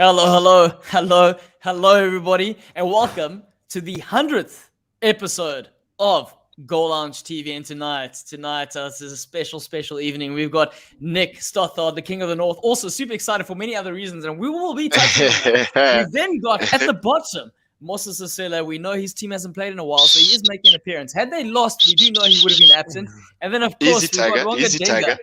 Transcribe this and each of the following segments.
Hello, everybody, and welcome to the 100th episode of Goalloungetv. And tonight, this is a special evening. We've got Nick Stothard, the King of the North, also super excited for many other reasons, and we will be touching on that. We've then got at the bottom Moses Sisela. We know his team hasn't played in a while, so he is making an appearance. Had they lost, we do know he would have been absent. And then, of course, we've got Goalloungetv,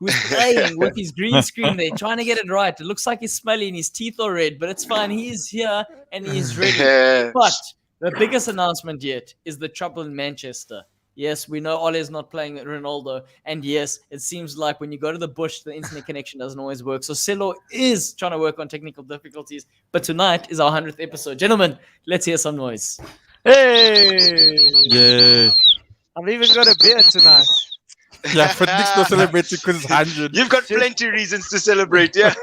who's playing with his green screen there, trying to get it right. It looks like he's smelly and his teeth are red, but it's fine. He is here and he is ready. But the biggest announcement yet is the trouble in Manchester. Yes, we know Ole is not playing Ronaldo. And yes, it seems like when you go to the bush, the internet connection doesn't always work. So Selo is trying to work on technical difficulties. But tonight is our 100th episode. Gentlemen, let's hear some noise. Hey! Yeah. I've even got a beer tonight. Yeah, but Nick's not celebrating because it's 100. You've got plenty of reasons to celebrate, yeah.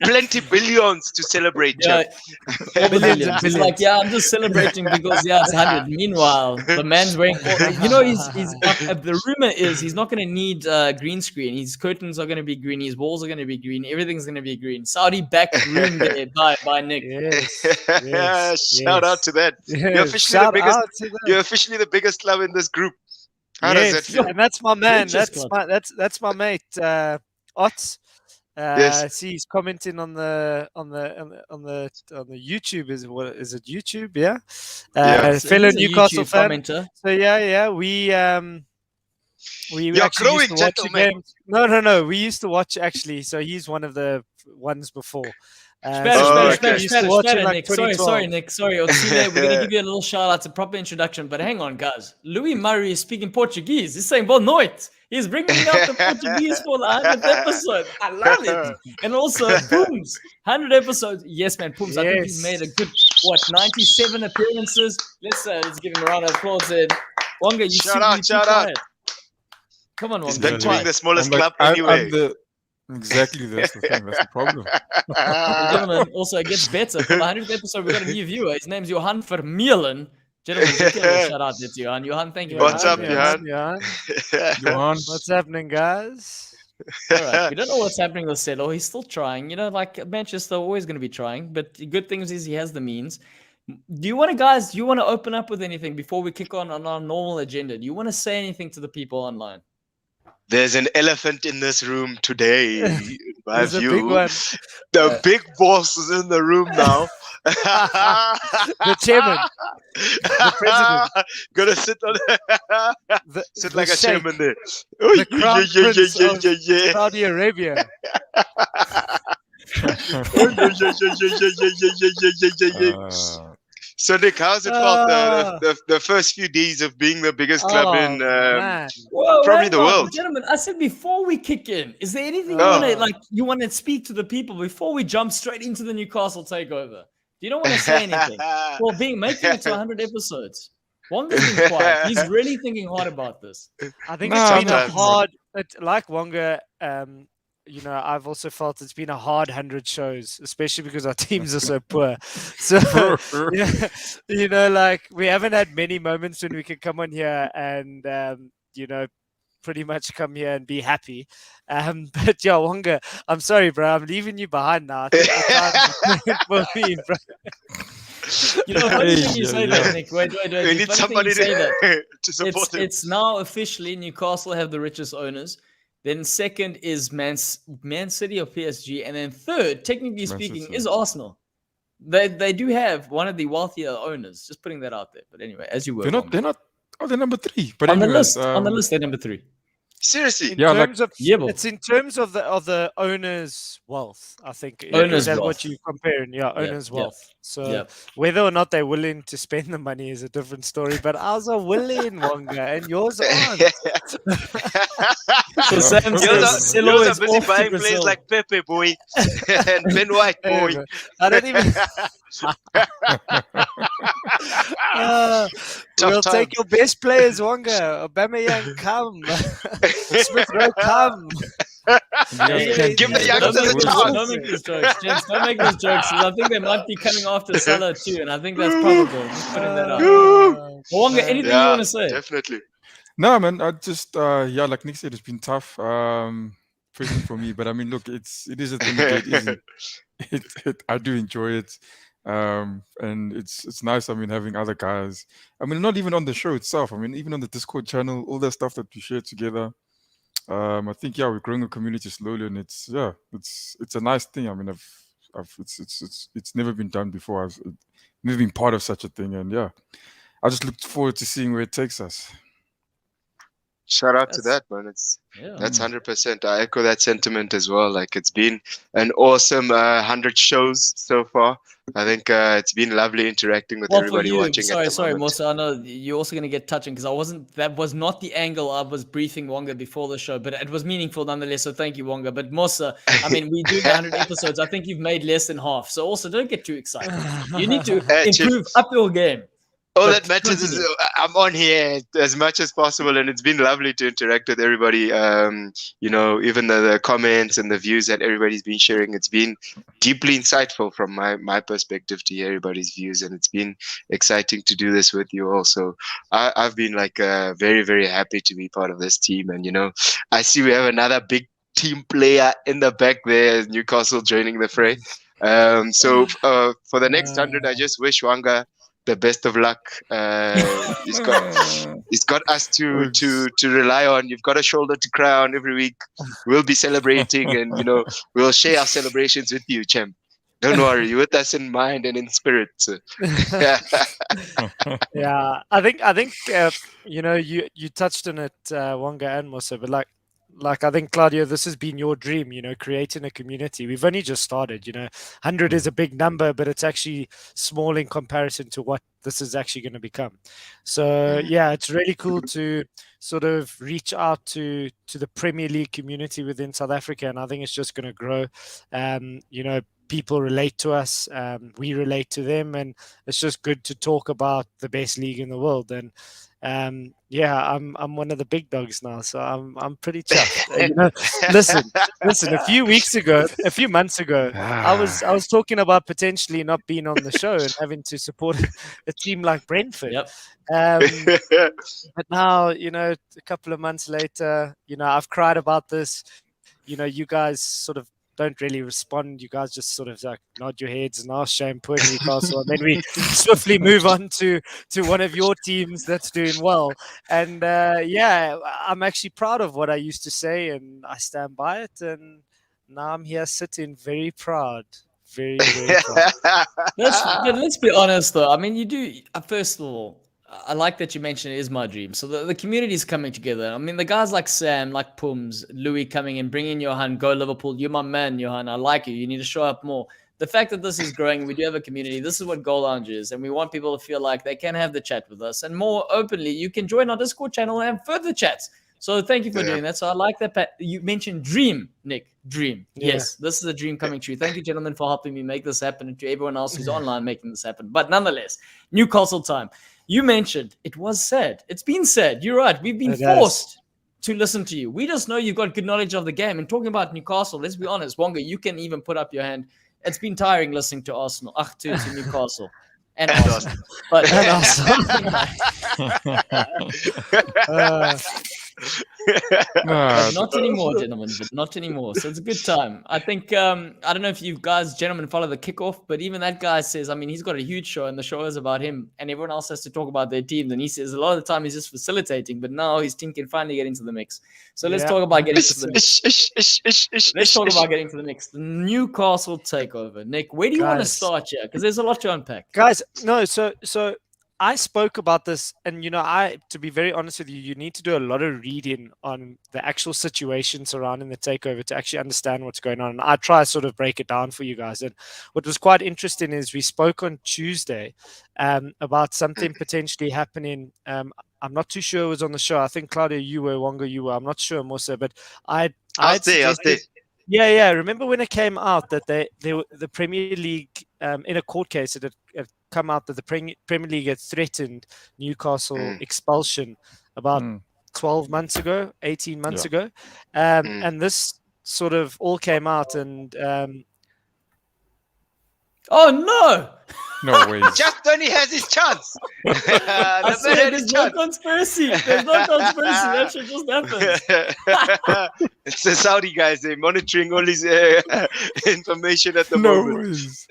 Plenty billions to celebrate, yeah. Billions. It's like, yeah, I'm just celebrating because, yeah, it's 100. Meanwhile, the man's wearing, the rumor is he's not going to need green screen. His curtains are going to be green. His walls are going to be green. Everything's going to be green. Saudi back room there by Nick. Yes. Shout out to that. Yes. You're officially the biggest club in this group. How does that feel? And that's my man. That's my mate, Otts. Yes. See, he's commenting on the YouTube. Is it YouTube? Yeah. Fellow Newcastle fan. Commenter. So yeah. We You're growing, gentlemen. No. We used to watch actually. So he's one of the ones before. Spanish, Nick. Sorry, Nick. Sorry, we're going to give you a little shout out, a proper introduction. But hang on, guys. Louis Murray is speaking Portuguese. He's saying boa noite. He's bringing out the Portuguese for the 100th episode. I love it. And also, Pooms, 100 episodes. Yes, man, Pooms. I think he's made a good, 97 appearances. Let's give him a round of applause. Wonga, you shout out. Come on, Wonga. He's back to being the smallest club anyway. Exactly, that's the thing. That's the problem. Gentlemen, also it gets better. For the 100th episode, we got a new viewer. His name's Johan Vermeulen. Gentlemen, just give a shout out to Johan. Johan, thank you. What's up, Johan? Johan, what's happening, guys? All right, we don't know what's happening with Selo. He's still trying. You know, like Manchester, always going to be trying. But the good thing is he has the means. Do you want to open up with anything before we kick on our normal agenda? Do you want to say anything to the people online? There's an elephant in this room today. In my view, big one. The big boss is in the room now. The chairman, the president, gonna sit on sit like a chairman there. The crown prince of Saudi Arabia. So Nick, how's it felt the first few days of being the biggest club in probably the world? Gentlemen, I said before we kick in, is there anything you want to speak to the people before we jump straight into the Newcastle takeover? Do you don't want to say anything? Well, making it to 100 episodes. Wonga's been quiet. He's really thinking hard about this. I think it's been a hard, like Wonga, I've also felt it's been a hard 100 shows, especially because our teams are so poor. So, we haven't had many moments when we can come on here and, pretty much come here and be happy. But yeah, Wonga, I'm sorry, bro. I'm leaving you behind now. I think for me, bro. You know, funny thing you say that, Nick. Wait. We need somebody to support him. It's now officially Newcastle have the richest owners. Then second is Man City or PSG. And then third, technically speaking, is Arsenal. They do have one of the wealthier owners. Just putting that out there. But anyway, as you were. They're not. Oh, they're number 3. But on the list, they're number 3. Seriously, it's in terms of the owner's wealth. I think owner's that's wealth. what you're comparing. Yeah, owner's wealth. So whether or not they're willing to spend the money is a different story. But ours are willing, Wonga, and yours aren't. So Sam says, yours are busy buying players like Pepe boy and Ben White boy. I don't even. We'll take your best players, Wonga. Aubameyang, come. Smith Rowe, come. Give the youngsters a chance. Don't make these jokes, James. Don't make those jokes. I think they might be coming after Salah too, and I think that's probable. Just putting that out. Wonga, anything you want to say? Definitely. No, man. I just like Nick said, it's been tough. personally for me. But I mean, look, it is a thing. It isn't. I do enjoy it. And it's nice. I mean, having other guys. I mean, not even on the show itself. I mean, even on the Discord channel, all that stuff that we share together. I think we're growing a community slowly, and it's a nice thing. I mean, it's never been done before. I've never been part of such a thing, and I just look forward to seeing where it takes us. Shout out to that, man. That's 100%. I echo that sentiment as well. Like, it's been an awesome 100 shows so far. I think it's been lovely interacting with everybody watching. Sorry, Musa. I know you're also going to get touching because that was not the angle I was briefing Wonga before the show, but it was meaningful nonetheless. So thank you, Wonga. But Musa, I mean, we do 100 episodes. I think you've made less than half. So also don't get too excited. You need to improve up your game. All that matters is I'm on here as much as possible, and it's been lovely to interact with everybody. Even the comments and the views that everybody's been sharing, it's been deeply insightful from my perspective to hear everybody's views, and it's been exciting to do this with you also. I've been very, very happy to be part of this team, and I see we have another big team player in the back there, Newcastle joining the fray. So for the next 100, I just wish Wanga the best of luck. He's got us to rely on. You've got a shoulder to cry on every week. We'll be celebrating, and we'll share our celebrations with you, champ. Don't worry, you're with us in mind and in spirit. So. Yeah, I think you touched on it, Wonga and Musa, but like I think, Claudio, this has been your dream, creating a community. We've only just started, 100 is a big number, but it's actually small in comparison to what this is actually going to become. So it's really cool to sort of reach out to the Premier League community within South Africa, and I think it's just going to grow. People relate to us, we relate to them, and it's just good to talk about the best league in the world. And I'm one of the big dogs now, so I'm pretty chuffed. Listen. A few months ago, I was talking about potentially not being on the show and having to support a team like Brentford. Yep. But now, a couple of months later, I've cried about this. You guys sort of don't really respond. You guys just sort of nod your heads and ask shame, poor Newcastle, and then we swiftly move on to one of your teams that's doing well. And I'm actually proud of what I used to say, and I stand by it. And now I'm here sitting very proud, very, very proud. Let's be honest, though. I mean, you do. First of all, I like that you mentioned it is my dream. So the community is coming together. I mean, the guys like Sam, like Pums, Louis coming in, bringing Johan, go Liverpool. You're my man, Johan. I like you. You need to show up more. The fact that this is growing, we do have a community. This is what Goal Lounge is. And we want people to feel like they can have the chat with us. And more openly, you can join our Discord channel and have further chats. So thank you for doing that. So I like that. You mentioned dream, Nick. Dream. Yeah. Yes, this is a dream coming true. Thank you, gentlemen, for helping me make this happen, and to everyone else who's online making this happen. But nonetheless, Newcastle time. You mentioned it was said. It's been said. You're right. We've been forced to listen to you. We just know you've got good knowledge of the game. And talking about Newcastle, let's be honest, Wonga, you can even put up your hand. It's been tiring listening to Arsenal. To Newcastle. And Arsenal. But not anymore, gentlemen. But not anymore. So it's a good time. I think I don't know if you guys, gentlemen, follow the kickoff, but even that guy says, I mean, he's got a huge show, and the show is about him, and everyone else has to talk about their teams. And he says a lot of the time he's just facilitating, but now his team can finally get into the mix. So let's talk about getting to the mix. Let's talk about getting to the mix. The Newcastle takeover. Nick, where do you want to start here? Because there's a lot to unpack. Guys, no, so I spoke about this, and to be very honest with you, you need to do a lot of reading on the actual situation surrounding the takeover to actually understand what's going on. And I try to sort of break it down for you guys. And what was quite interesting is we spoke on Tuesday about something potentially happening. I'm not too sure it was on the show. I think Claudio, you were, Wonga, you were. I'm not sure, Musa, but I was there. Yeah. Remember when it came out that the Premier League in a court case it come out that the Premier League had threatened Newcastle expulsion about 12 months ago, 18 months ago. And this sort of all came out and... Oh, no! No ways. Just when he has his chance. I The man swear, had there's his no chance. conspiracy. There's no conspiracy. That shit just happens. It's the Saudi guys. They're monitoring all his information at the No moment. ways.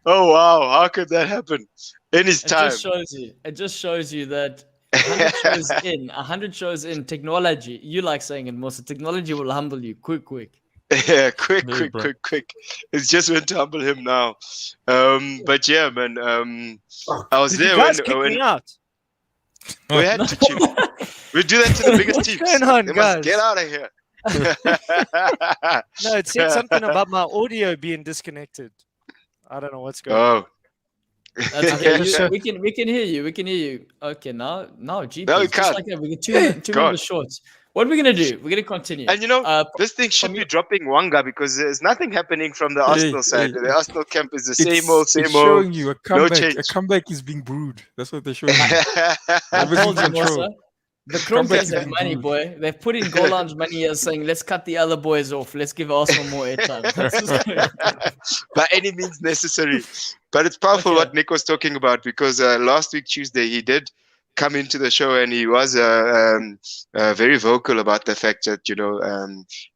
Oh wow! How could that happen in his It time? just shows you. It just shows you that 100 shows in, 100 shows in, technology. You like saying it, Musa. Technology will humble you quick. Yeah, quick. Yeah, bro. It's just went to humble him now. But yeah, man. I was Did there you guys when, kick me out? we had to chip. We do that to the biggest What's teams. going on, They guys? must get out of here. No, it said something about my audio being disconnected. I don't know what's going on. Oh. That's I okay. think so. We can hear you. We can hear you. Okay, now, jeepers. No, we Just can't. like that. We get two God. minutes shorts. What are we gonna do? We're gonna continue. And you know, this thing from should be you- dropping Wanga because there's nothing happening from the Arsenal side. hey. The Arsenal camp is the It's same old. showing you a comeback. change. A comeback is being brewed. That's what they're showing you. I Everything's told you, controlled. Musa. The Comeback Kronkers is have being money, brewed. boy. They've put in goal lounge money here saying, let's cut the other boys off. Let's give Arsenal more airtime. That's just By any means necessary. But it's powerful Okay. what Nick was talking about because last week, Tuesday, he did come into the show and he was very vocal about the fact that,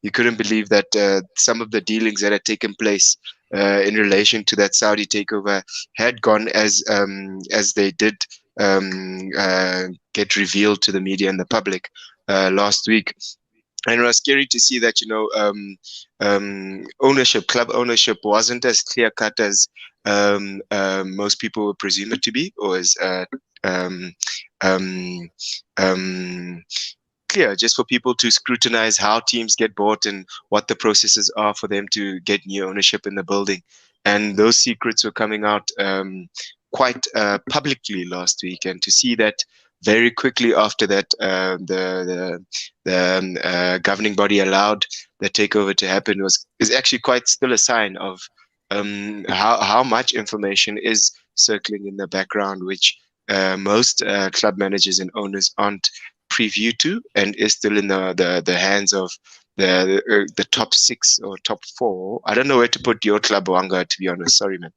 he couldn't believe that some of the dealings that had taken place in relation to that Saudi takeover had gone as they did get revealed to the media and the public last week. And it was scary to see that, club ownership wasn't as clear cut as most people would presume it to be, or as clear, just for people to scrutinize how teams get bought and what the processes are for them to get new ownership in the building. And those secrets were coming out quite publicly last week. And to see that very quickly after that, the governing body allowed the takeover to happen is actually quite still a sign of how much information is circling in the background, which most club managers and owners aren't preview to, and is still in the hands of the top 6 or top 4. I don't know where to put your club, Wanga, to be honest. Sorry, man.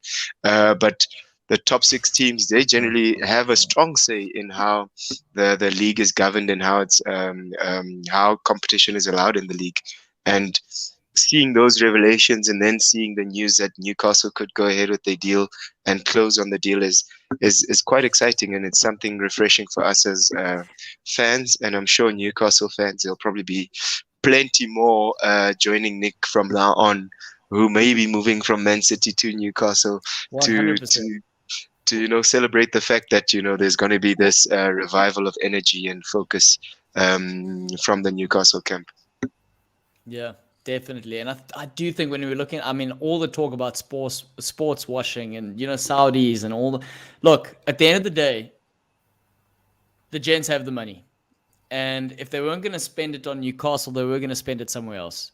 But the top 6 teams, they generally have a strong say in how the league is governed and how it's how competition is allowed in the league. And seeing those revelations and then seeing the news that Newcastle could go ahead with their deal and close on the deal is quite exciting, and it's something refreshing for us as fans. And I'm sure Newcastle fans, there'll probably be plenty more joining Nick from now on, who may be moving from Man City to Newcastle 100%. to celebrate the fact that there's going to be this revival of energy and focus from the Newcastle camp. Yeah, definitely. And I do think when we're looking, all the talk about sports washing and, Saudis and all the... Look, at the end of the day, the gents have the money. And if they weren't going to spend it on Newcastle, they were going to spend it somewhere else.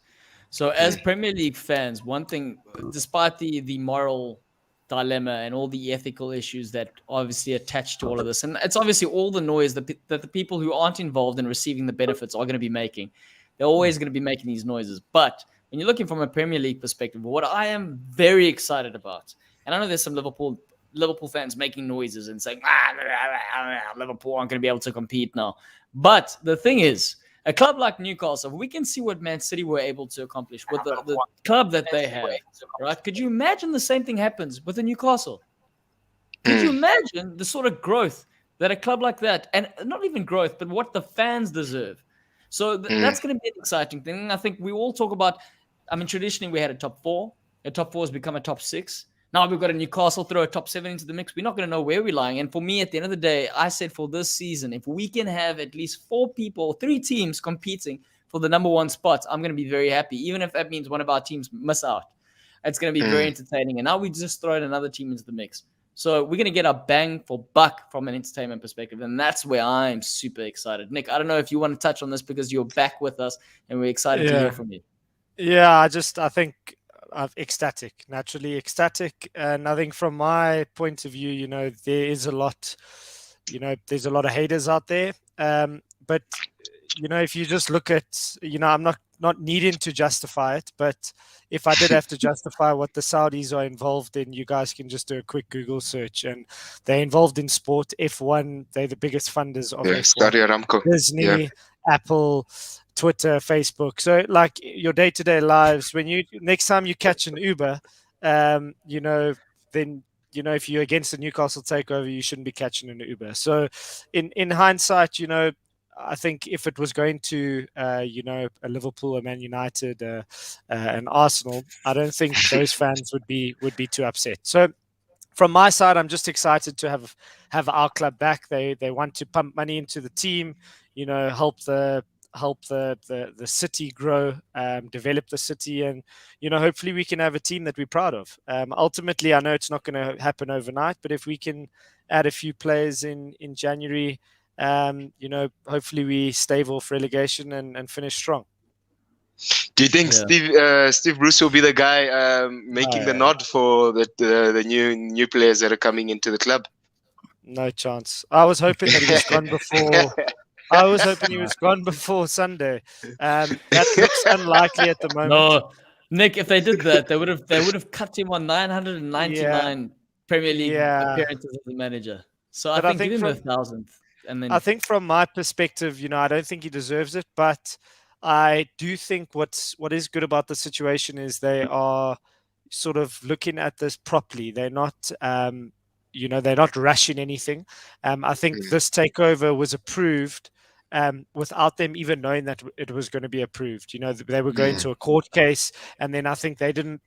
So as Premier League fans, one thing, despite the moral dilemma and all the ethical issues that obviously attach to all of this, and it's obviously all the noise that the people who aren't involved in receiving the benefits are going to be making. They're always going to be making these noises. But when you're looking from a Premier League perspective, what I am very excited about, and I know there's some Liverpool fans making noises and saying, Liverpool aren't going to be able to compete now. But the thing is, a club like Newcastle, we can see what Man City were able to accomplish with the club that they have, right? Could you imagine the same thing happens with a Newcastle? Could you imagine the sort of growth that a club like that, and not even growth, but what the fans deserve? So that's going to be an exciting thing. And I think we all talk about, traditionally we had a top 4. A top 4 has become a top 6. Now we've got a Newcastle, throw a top 7 into the mix. We're not going to know where we're lying. And for me, at the end of the day, I said for this season, if we can have at least 3 teams competing for the number 1 spot, I'm going to be very happy. Even if that means one of our teams miss out. It's going to be very entertaining. And now we just throw another team into the mix. So we're going to get our bang for buck from an entertainment perspective. And that's where I'm super excited. Nick, I don't know if you want to touch on this because you're back with us and we're excited to hear from you. Yeah, I think I'm naturally ecstatic. And I think from my point of view, there is a lot, there's a lot of haters out there. But, if you just look at, I'm not not needing to justify it, but if I did have to justify what the Saudis are involved in, you guys can just do a quick Google search, and they're involved in sport. F1, they're the biggest funders of F1. Saudi Aramco. Disney, Apple, Twitter, Facebook. So like your day-to-day lives, when you next time you catch an Uber, then if you're against the Newcastle takeover, you shouldn't be catching an Uber. So in hindsight, I think if it was going to, a Liverpool, a Man United, an Arsenal, I don't think those fans would be too upset. So from my side, I'm just excited to have our club back. They want to pump money into the team, help the city grow, develop the city, and hopefully we can have a team that we're proud of. Ultimately, I know it's not going to happen overnight, but if we can add a few players in January, hopefully we stave off relegation and finish strong. Do you think Steve Bruce will be the guy making the nod for the new players that are coming into the club? No chance. I was hoping that he was gone before. I was hoping he was gone before Sunday. That looks unlikely at the moment. No, Nick, if they did that, they would have cut him on 999 Premier League appearances as a manager. So I think give him 1,000th. And then I think from my perspective, I don't think he deserves it, but I do think what is good about the situation is they are sort of looking at this properly. They're not they're not rushing anything. I think this takeover was approved without them even knowing that it was going to be approved. They were going to a court case, and then I think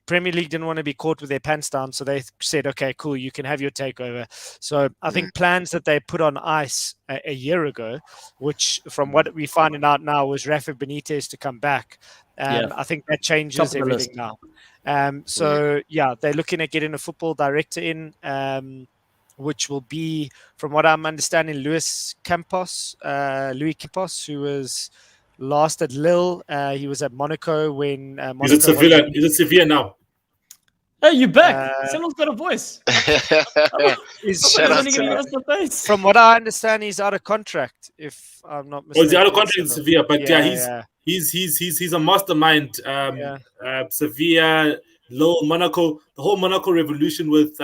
Premier League didn't want to be caught with their pants down, so they said, okay, cool, you can have your takeover. So I think plans that they put on ice a year ago, which from what we're finding out now was Rafa Benitez to come back. I think that changes everything now. They're looking at getting a football director in, which will be, from what I'm understanding, Louis Campos, who was last at Lille. He was at Monaco when Monaco He's at Sevilla now. Hey, you back? Someone's got a voice. From what I understand, he's out of contract, if I'm not mistaken. He's out of contract in Sevilla, but he's a mastermind. Sevilla, Lille, Monaco, the whole Monaco revolution with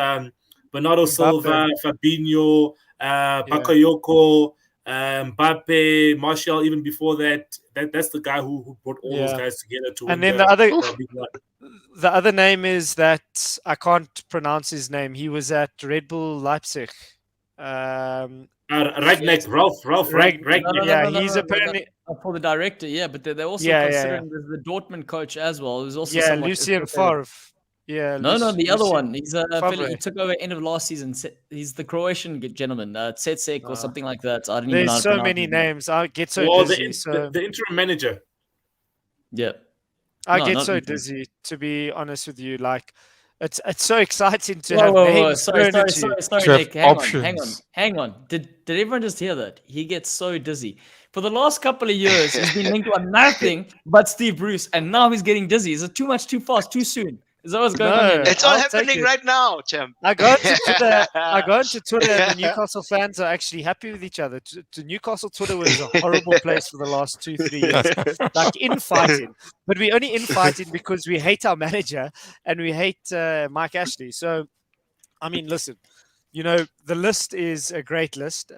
Bernardo Silva, Fabinho, Bakayoko, Mbappe, Martial. Even before that's the guy who brought all those guys together to. And then the other name is that I can't pronounce his name. He was at Red Bull Leipzig. Ragnick, Ralph Ragnick. He's apparently for the director. But they're also considering the Dortmund coach as well. Who's also Lucien Favre. Yeah. No, the other one. He's he took over end of last season. He's the Croatian gentleman, Tsetsek or something like that. I don't even know. There's so many names. I get so dizzy. The interim manager. Yeah. I get so dizzy, to be honest with you. Like, it's so exciting to have names. Sorry, Nick. Hang on. Did everyone just hear that? He gets so dizzy. For the last couple of years, he's been linked on nothing but Steve Bruce, and now he's getting dizzy. Is it too much, too fast, too soon? Is that what's going on here? It's all happening right now, champ. I go into Twitter and the Newcastle fans are actually happy with each other. Newcastle Twitter was a horrible place for the last 2-3 years. Like infighting. But we only infighting because we hate our manager and we hate Mike Ashley. So, I mean, listen, the list is a great list.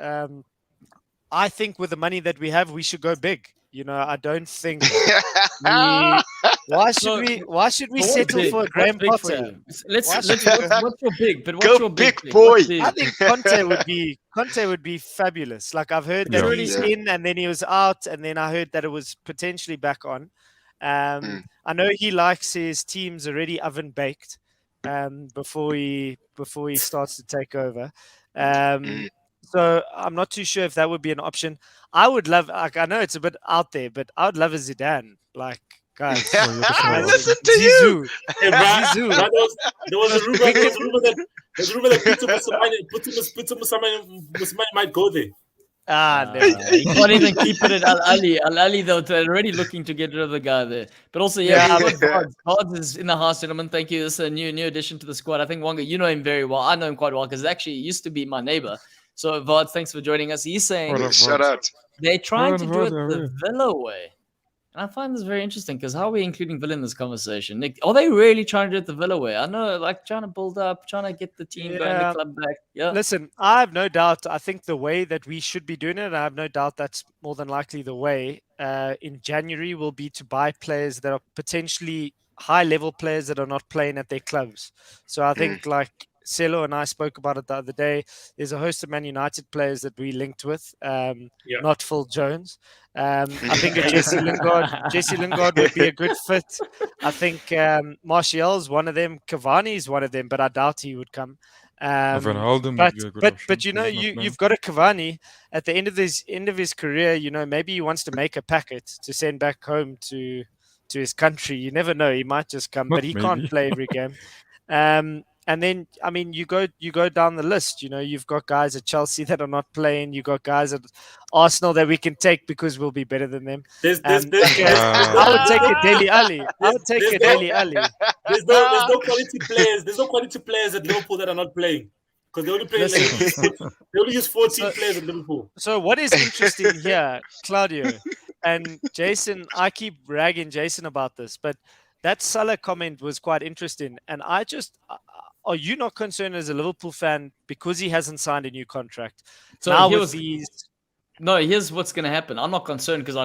I think with the money that we have, we should go big. I don't think why should we settle for a Graham Potter? What's your big? But what's your big boy? I think Conte would be fabulous. Like I've heard that he's in and then he was out, and then I heard that it was potentially back on. I know he likes his teams already oven baked before he starts to take over. So I'm not too sure if that would be an option. I would love, I know it's a bit out there, but I would love a Zidane. Like, guys, listen to you. Hey, Zizou. There was a rumor that Peter Musamani might go there. No. You can't even keep it at Al Ali, though, they're already looking to get rid of the guy there. But also, Cards is in the house, gentlemen. Thank you. This is a new addition to the squad. I think Wonga, you know him very well. I know him quite well because actually he used to be my neighbor. So, Vard, thanks for joining us. He's saying, shout out. They're trying to do it the Villa way. And I find this very interesting because how are we including Villa in this conversation? Nick, are they really trying to do it the Villa way? I know, like trying to build up, trying to get the team going, the club back. Yeah. Listen, I have no doubt. I think the way that we should be doing it, I have no doubt that's more than likely the way in January will be to buy players that are potentially high-level players that are not playing at their clubs. So I think like Celo and I spoke about it the other day. There's a host of Man United players that we linked with, not Phil Jones. I think a Jesse Lingard would be a good fit. I think Martial's one of them. Cavani's one of them, but I doubt he would come. Van Halden would be a good option. But you know, you've got a Cavani at the end of his career. You know, maybe he wants to make a packet to send back home to his country. You never know; he might just come, but he can't play every game. And then, I mean, you go down the list. You know, you've got guys at Chelsea that are not playing. You got guys at Arsenal that we can take because we'll be better than them. I would take a Dele Alli. There's no quality players. There's no quality players at Liverpool that are not playing because they only play. They only use 14 players at Liverpool. So what is interesting here, Claudio and Jason? I keep ragging Jason about this, but that Salah comment was quite interesting, and are you not concerned as a Liverpool fan because he hasn't signed a new contract? So now here's what's going to happen. I'm not concerned because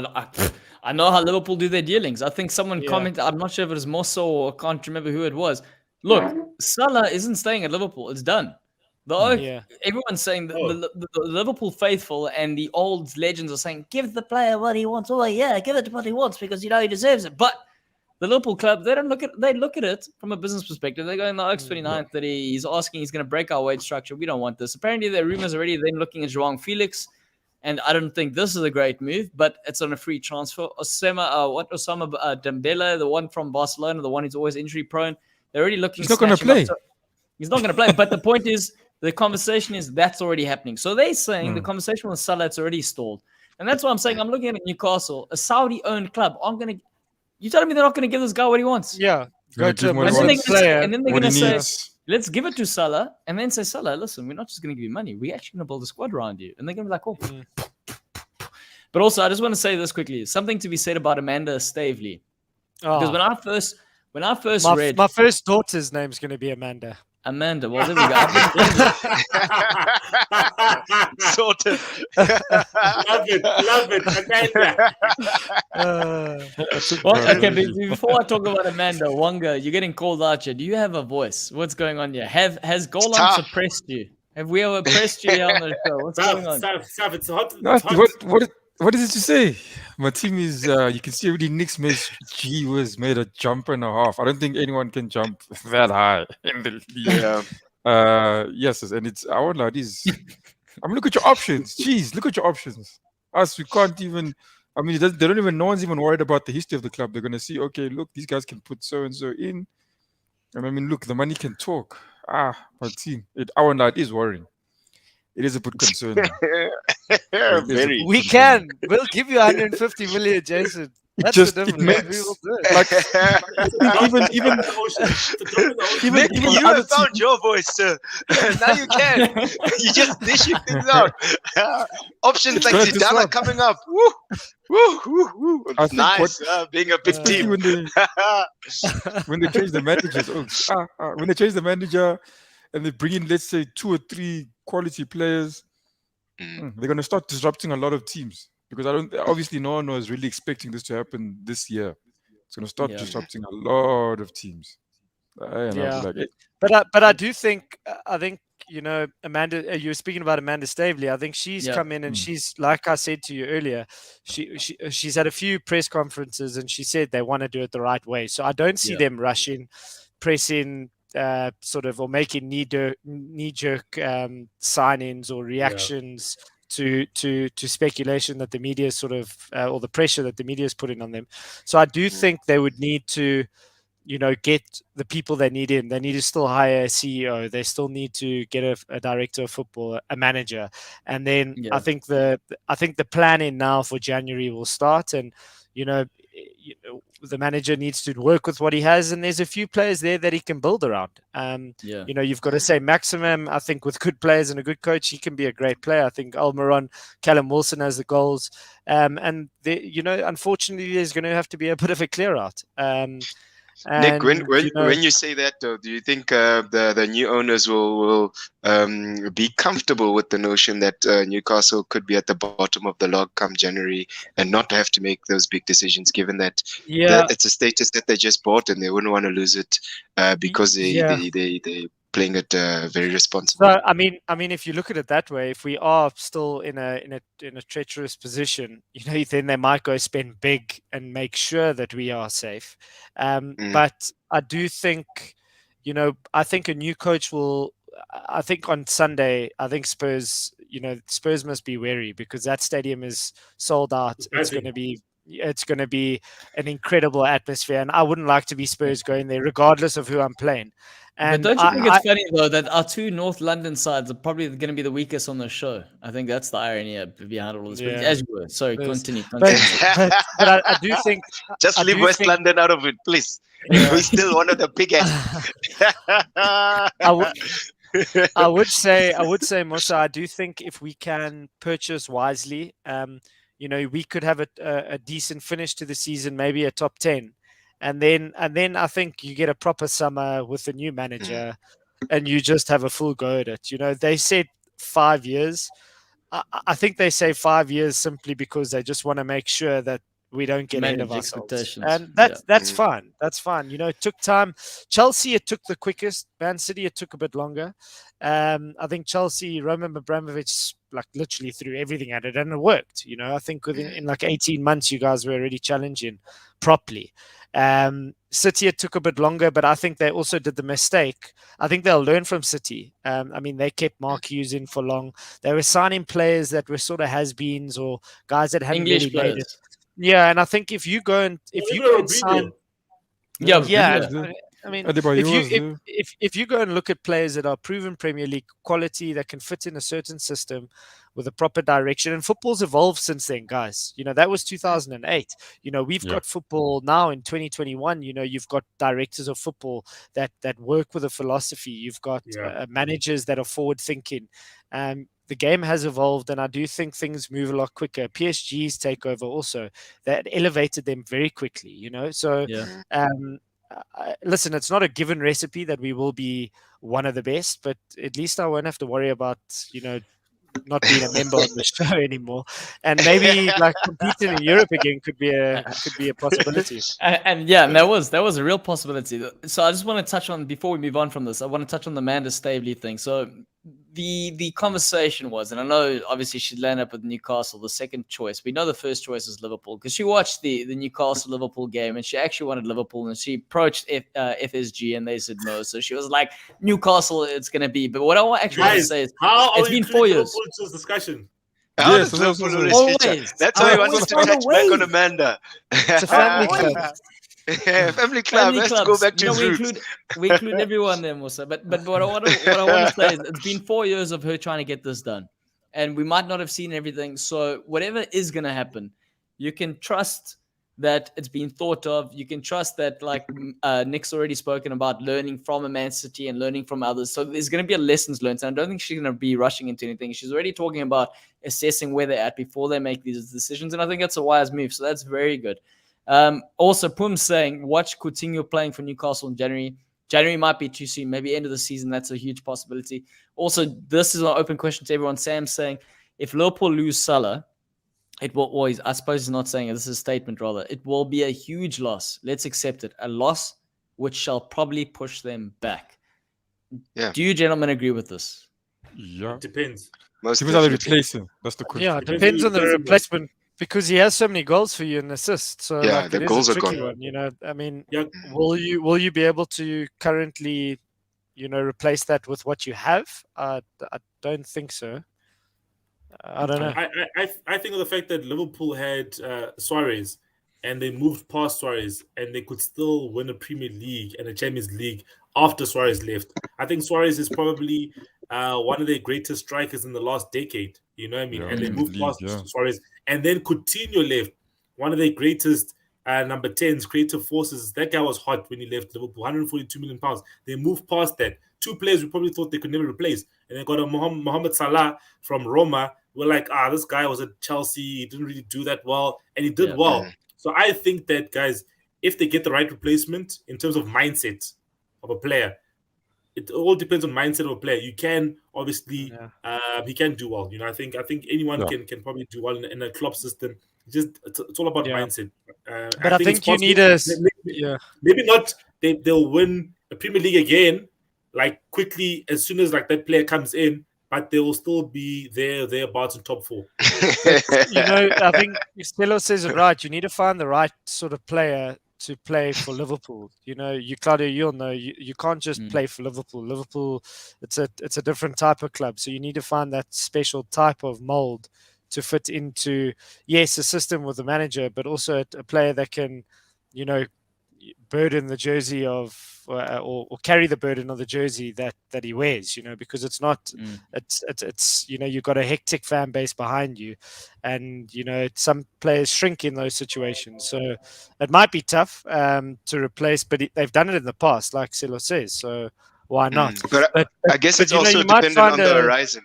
I know how Liverpool do their dealings. I think someone commented, I'm not sure if it was Mosso or I can't remember who it was. Look, Salah isn't staying at Liverpool. It's done. Everyone's saying the Liverpool faithful and the old legends are saying, give the player what he wants. Oh, yeah, give it what he wants because, you know, he deserves it. But the Liverpool club, they look at it from a business perspective. They go in the Ep.49 that he's asking, he's going to break our wage structure. We don't want this. Apparently, there are rumors already then looking at João Felix, and I don't think this is a great move, but it's on a free transfer. Osama Dembele, the one from Barcelona, the one who's always injury prone, they're already looking. He's not going to play. He's not going to play. But the point is, the conversation is that's already happening. So they're saying the conversation with Salah, it's already stalled, and that's why I'm saying I'm looking at Newcastle, a Saudi-owned club. You telling me they're not going to give this guy what he wants? Yeah. Go to and then they're going to say, let's give it to Salah, and then say, Salah, listen, we're not just going to give you money. We're actually going to build a squad around you. And they're going to be like, oh. But also, I just want to say this quickly. Something to be said about Amanda Stavely. Because when I first read... My first daughter's name's going to be Amanda. Amanda, well, there we go. Sorted. Love it. Okay, before I talk about Amanda, Wonga, you're getting called out here. Do you have a voice? What's going on here? Has Goalloungetv suppressed you? Have we ever pressed you here on the show? What's going on? It's hot. What is it to say? My team is, you can see already Nick's made a jump and a half. I don't think anyone can jump that high in the league. Yes, and it's our ladies. I mean, look at your options. Jeez, look at your options. Us, we can't even, I mean, they don't even, no one's even worried about the history of the club. They're going to see, okay, look, these guys can put so-and-so in. And I mean, look, the money can talk. My team, our night is worrying. It is a bit concerning. We can. We'll give you 150 million, Jason. That's just, the difference. We will do it. Nick, you have found your voice, sir. Now you can. You just dishing things out. Options like Zidane coming up. Woo. Nice. Being a big team. When they change the managers, when they change the manager and they bring in, let's say, 2 or 3 quality players, they're going to start disrupting a lot of teams. Because obviously no one was really expecting this to happen this year. It's going to start disrupting a lot of teams. But I do think, you know, Amanda, you were speaking about Amanda Stavely. I think she's come in and she's, like I said to you earlier, she's had a few press conferences and she said they want to do it the right way. So I don't see them rushing, pressing, or making knee-jerk sign-ins or reactions to speculation that the media or the pressure that the media is putting on them. So I do think they would need to, you know, get the people they need in. They need to still hire a CEO. They still need to get a director of football, a manager, and then I think the planning now for January will start. And you know, the manager needs to work with what he has, and there's a few players there that he can build around. You've got to say Maximum. I think with good players and a good coach, he can be a great player. I think Almiron, Callum Wilson has the goals, and unfortunately, there's going to have to be a bit of a clear out. Nick, when you say that, though, do you think the new owners will be comfortable with the notion that Newcastle could be at the bottom of the log come January and not have to make those big decisions, given that it's a status that they just bought and they wouldn't want to lose it because they playing it very responsibly? So I mean, if you look at it that way, if we are still in a treacherous position, then they might go spend big and make sure that we are safe. But I do think, I think a new coach will. I think on Sunday, I think Spurs must be wary because that stadium is sold out. It's going to be an incredible atmosphere, and I wouldn't like to be Spurs going there, regardless of who I'm playing. And but don't you think it's funny though that our two North London sides are probably going to be the weakest on the show? I think that's the irony behind all this. But as you were, sorry, continue. But I do think just leave West London out of it, please. We're still one of the biggest. I would say, Musa, I do think if we can purchase wisely, we could have a decent finish to the season, maybe a top 10. And then I think you get a proper summer with a new manager and you just have a full go at it. They said 5 years. I think they say 5 years simply because they just want to make sure that we don't get ahead of ourselves. And that's fine. That's fine. It took time. Chelsea, it took the quickest. Man City, it took a bit longer. I think Chelsea, Roman Abramovich, literally threw everything at it and it worked. I think in 18 months, you guys were already challenging properly. City, it took a bit longer, but I think they also did the mistake. I think they'll learn from City. They kept Mark Hughes in for long. They were signing players that were sort of has-beens or guys that hadn't really made it. Yeah, and I think if you go and sign, if you go and look at players that are proven Premier League quality that can fit in a certain system with a proper direction, and football's evolved since then, guys. That was 2008. We've got football now in 2021. You've got directors of football that work with a philosophy. You've got managers that are forward thinking. The game has evolved, and I do think things move a lot quicker. PSG's takeover also, that elevated them very quickly, So, listen, it's not a given recipe that we will be one of the best, but at least I won't have to worry about, not being a member of the show anymore, and maybe competing in Europe again could be a possibility. And that was a real possibility. So I just want to touch on, before we move on from this, I want to touch on the Amanda Stavely thing. So the conversation was, and I know obviously she'd land up with Newcastle, the second choice. We know the first choice is Liverpool because she watched the Newcastle Liverpool game and she actually wanted Liverpool, and she approached FSG and they said no. So she was like, Newcastle, it's going to be. But what I actually want to say is, it's been 4 years. Discussion. Yes, that's why we wanted to touch back on Amanda. It's a family club. Family club has to go back to his roots. We include everyone there, Musa. But what I want to say is, it's been 4 years of her trying to get this done, and we might not have seen everything. So whatever is going to happen, you can trust that it's been thought of. You can trust that, Nick's already spoken about learning from a Man City and learning from others. So there's going to be a lessons learned. And I don't think she's going to be rushing into anything. She's already talking about assessing where they're at before they make these decisions. And I think that's a wise move. So that's very good. Also, Pum's saying, watch Coutinho playing for Newcastle in January. January might be too soon. Maybe end of the season. That's a huge possibility. Also, this is an open question to everyone. Sam's saying, if Liverpool lose Salah, it will always, I suppose he's not saying it, this is a statement rather, it will be a huge loss. Let's accept it. A loss which shall probably push them back. Yeah. Do you gentlemen agree with this? Yeah. It depends. Depends how they replace him. That's the question. Yeah, it depends on the replacement because he has so many goals for you and assists. So the goals are gone. One, will you be able to currently, replace that with what you have? I don't think so. I don't know. I think of the fact that Liverpool had Suarez and they moved past Suarez and they could still win a Premier League and a Champions League after Suarez left. I think Suarez is probably one of their greatest strikers in the last decade. You know what I mean? Yeah, and they moved past Suarez. And then Coutinho left, one of their greatest number 10's creative forces. That guy was hot when he left Liverpool. 142 million pounds. They moved past that. 2 players we probably thought they could never replace, and they got a Mohamed Salah from Roma. We're like, this guy was at Chelsea. He didn't really do that well, and he did well. So I think that, guys, if they get the right replacement in terms of mindset of a player, it all depends on mindset of a player. You can obviously, he can do well. I think anyone can probably do well in a club system. It's all about mindset. But I think you need maybe not. They'll win the Premier League again, like quickly as soon as like that player comes in, but they will still be thereabouts in top 4. I think Stella says it right. You need to find the right sort of player to play for Liverpool. Claudio, you'll know you can't just play for Liverpool. Liverpool, it's a different type of club. So you need to find that special type of mold to fit into, yes, a system with a manager, but also a player that can, burden the jersey of or carry the burden of the jersey that he wears, because it's not it's you've got a hectic fan base behind you, and some players shrink in those situations, so it might be tough to replace, but they've done it in the past, like Silo says, so why not? But I guess it's also dependent on the horizon.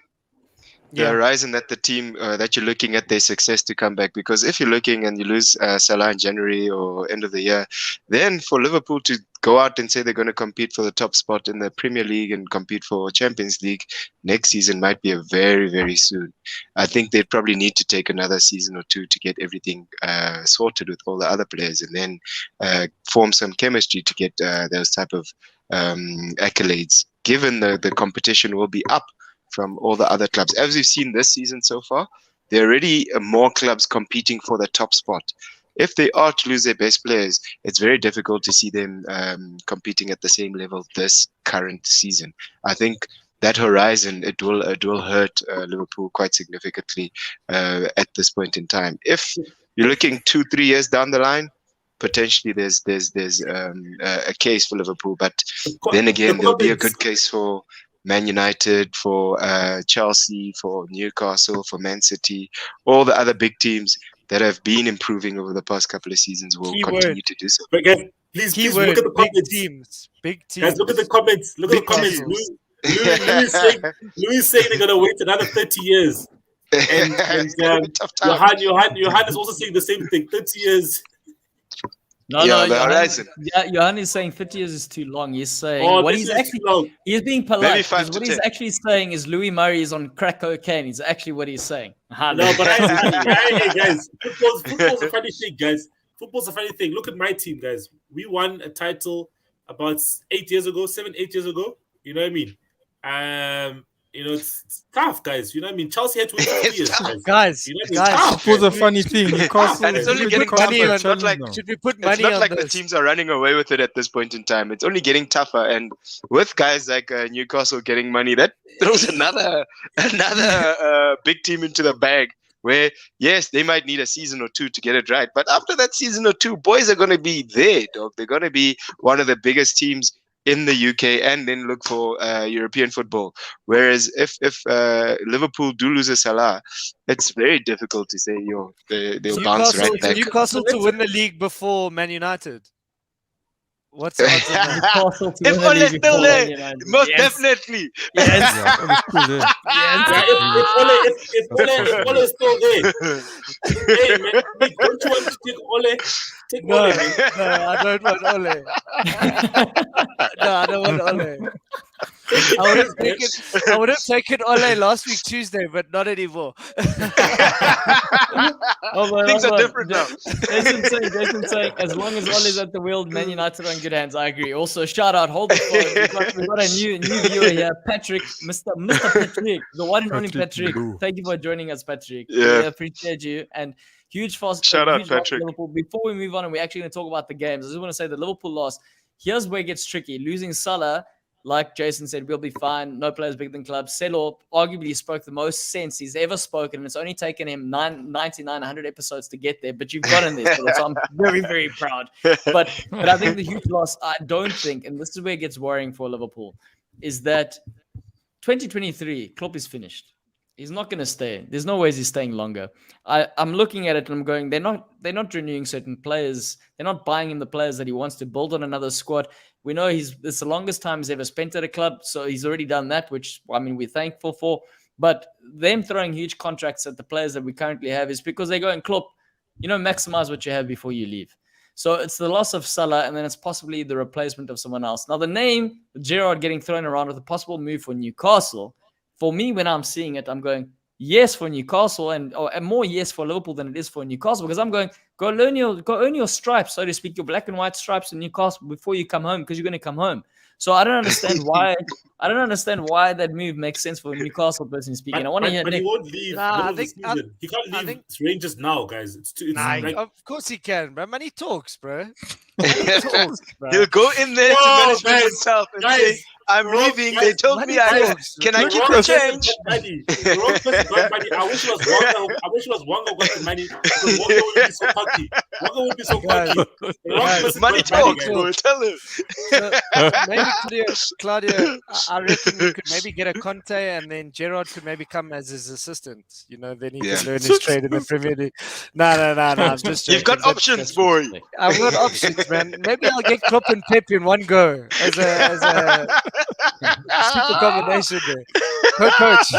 The horizon that the team that you're looking at their success to come back, because if you're looking and you lose Salah in January or end of the year, then for Liverpool to go out and say they're going to compete for the top spot in the Premier League and compete for Champions League next season might be a very, very soon. I think they'd probably need to take another season or 2 to get everything sorted with all the other players, and then form some chemistry to get those type of accolades, given the competition will be up from all the other clubs. As we've seen this season so far, there are already more clubs competing for the top spot. If they are to lose their best players, it's very difficult to see them competing at the same level this current season. I think that horizon, it will hurt Liverpool quite significantly at this point in time. If you're looking 2-3 years down the line, potentially there's a case for Liverpool, but then again, there'll be a good case for Man United, for Chelsea, for Newcastle, for Man City, all the other big teams that have been improving over the past couple of seasons will continue to do so. But guys, please look at the comments. Big teams. Guys, look at the comments. Louis saying they're gonna wait another 30 years. And Johan is also saying the same thing. 30 years. No, the horizon. Johan is saying 50 years is too long. He's saying he's being polite. What he's actually saying is Louis Murray is on crack cocaine. He's actually what he's saying. No, but guys, football's a funny thing, guys. Football's a funny thing. Look at my team, guys. We won a title about 8 years ago, 7-8 years ago. You know what I mean? It's tough, guys. You know what I mean? Chelsea had to wait 50 years, guys. You know what I mean? It was a funny thing. And it's only getting tougher. It's not like should we put money on the teams are running away with it at this point in time. It's only getting tougher, and with guys like Newcastle getting money, that throws another big team into the bag. Where yes, they might need a season or 2 to get it right, but after that season or 2, boys are going to be there, dog. They're going to be one of the biggest teams in the UK, and then look for European football. Whereas if Liverpool do lose a Salah, it's very difficult to say they'll bounce right back. Newcastle to win the league before Man United. What's the odds of that? If Ole's still there, most definitely. Yes. If Ole is still there. Hey, man, don't you want to take Ole? Take Ole, man. No, I don't want Ole. No, I don't want Ole. I would have taken Ole last week Tuesday, but not anymore. Things are different now. Jason saying, as long as Ole's at the wheel, Man United are in good hands. I agree. Also, shout out, hold the phone. We've got a new viewer here, Patrick, Mr. Patrick, the one and only Patrick. Thank you for joining us, Patrick. Yeah. We appreciate you. And shout out, Patrick. Liverpool. Before we move on and we're actually going to talk about the games, I just want to say that Liverpool lost. Here's where it gets tricky. Losing Salah, like Jason said, we'll be fine. No players bigger than clubs. Selo arguably spoke the most sense he's ever spoken, and it's only taken him 100 episodes to get there. But you've gotten there, so I'm very, very proud. But I think the huge loss, I don't think, and this is where it gets worrying for Liverpool, is that 2023, Klopp is finished. He's not going to stay. There's no ways he's staying longer. I'm looking at it and I'm going, they're not renewing certain players. They're not buying him the players that he wants to build on another squad. We know it's the longest time he's ever spent at a club, so he's already done that, which I mean we're thankful for. But them throwing huge contracts at the players that we currently have is because they're going, Klopp, maximize what you have before you leave. So it's the loss of Salah, and then it's possibly the replacement of someone else. Now the name Gerrard getting thrown around with a possible move for Newcastle. For me, when I'm seeing it, I'm going, yes for Newcastle and more yes for Liverpool than it is for Newcastle, because I'm going, go earn your stripes, so to speak, your black and white stripes in Newcastle before you come home, because you're going to come home. So I don't understand why. I don't understand why that move makes sense for Newcastle, personally speaking. I want to hear. But Nick. he won't leave. He can't leave Rangers now, guys. Of course he can, bro. Money talks, bro. Money talks, bro. He'll go in there to management himself and say, I'm leaving. They told me can I keep the change? The wrong person got money. I wish it was Wanga got the money, because Wanga would be so cocky. Wanga would be so cocky. The wrong person Money got talks, money, bro. Tell him. So, maybe Claudio, I reckon we could maybe get a Conte, and then Gerrard could maybe come as his assistant. Then he can learn his trade in the Premier League. No. I'm just joking. You've got options, boy. I've got options, man. Maybe I'll get Klopp and Pep in one go as a super combination there. Coach.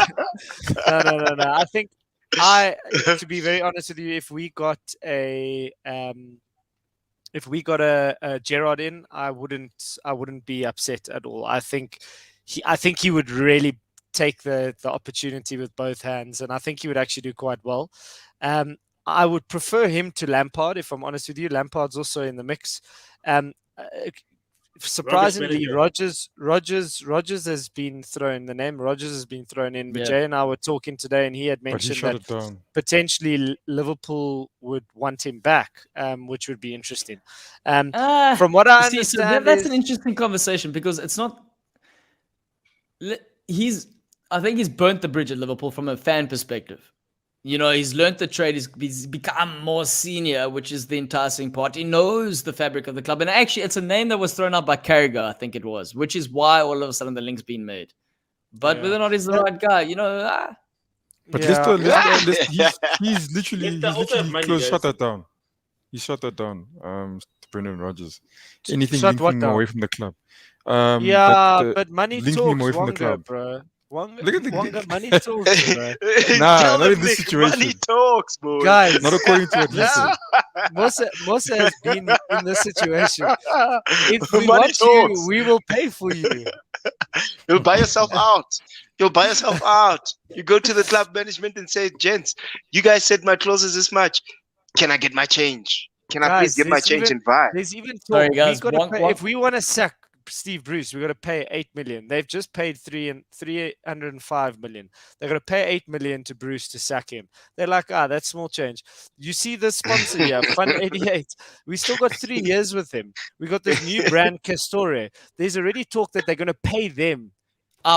No. I think to be very honest with you, if we got a Gerrard in, I wouldn't be upset at all. I think he would really take the opportunity with both hands, and I think he would actually do quite well. I would prefer him to Lampard, if I'm honest with you. Lampard's also in the mix. Surprisingly, Rodgers has been thrown. The name Rodgers has been thrown in. But Jay and I were talking today, and he had mentioned that potentially Liverpool would want him back, which would be interesting. From what I understand, that's an interesting conversation, because it's not. I think he's burnt the bridge at Liverpool from a fan perspective. He's learned the trade. He's become more senior, which is the enticing part. He knows the fabric of the club. And actually, it's a name that was thrown out by Carragher, I think it was, which is why all of a sudden the link's been made. But whether or not he's the right guy, But he's literally shut that down. He shut that down, Brendan Rodgers. Anything linking him away from the club. But money linking talks, him away from the Wonga, club. bro. Look at Wonga, money talks, bro. Nah, not in this situation. Money talks, boy. Guys, not according to what he said. Musa has been in this situation. If we want you, we will pay for you. You'll buy yourself out. You go to the club management and say, gents, you guys said my clause is this much. Can I get my change? Can I please get my change and buy? There's even talk. Sorry, guys, if we want to sack Steve Bruce, we've got to pay 8 million. They've just paid 305 million. They're going to pay 8 million to Bruce to sack him. They're like, that's small change. You see the sponsor here, Fun88. We still got 3 years with him. We got this new brand, Castore. There's already talk that they're going to pay them.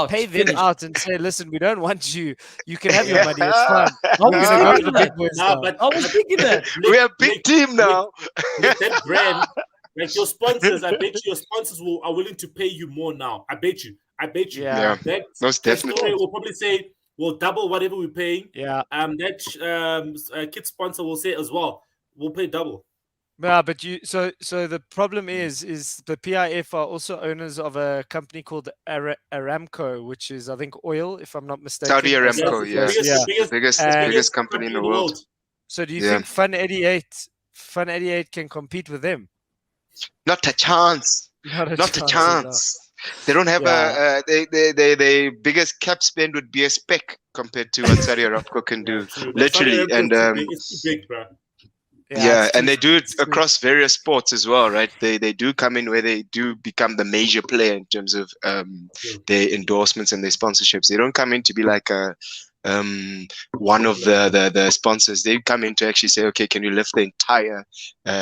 Pay them out and say, listen, we don't want you. You can have your money. It's fine. We're going to go to the big boys now. But I was thinking that. We're a big team now. With that brand, like your sponsors, I bet you your sponsors are willing to pay you more now. I bet you. Yeah, most definitely. We'll probably say we'll double whatever we're paying. Yeah. That kid sponsor will say as well, we'll pay double. Yeah, but so the problem is the PIF are also owners of a company called Aramco, which is, I think, oil, if I'm not mistaken. Saudi Aramco, biggest company in the world. So do you think Fun88 can compete with them? Not a chance. Not a chance. They don't have their biggest cap spend would be a speck compared to what Saudi Aramco can do, literally. And it's big, bro. And they do it across various sports as well, right? They do come in where they do become the major player in terms of their endorsements and their sponsorships. They don't come in to be like one of the sponsors. They come in to actually say, okay, can we lift the entire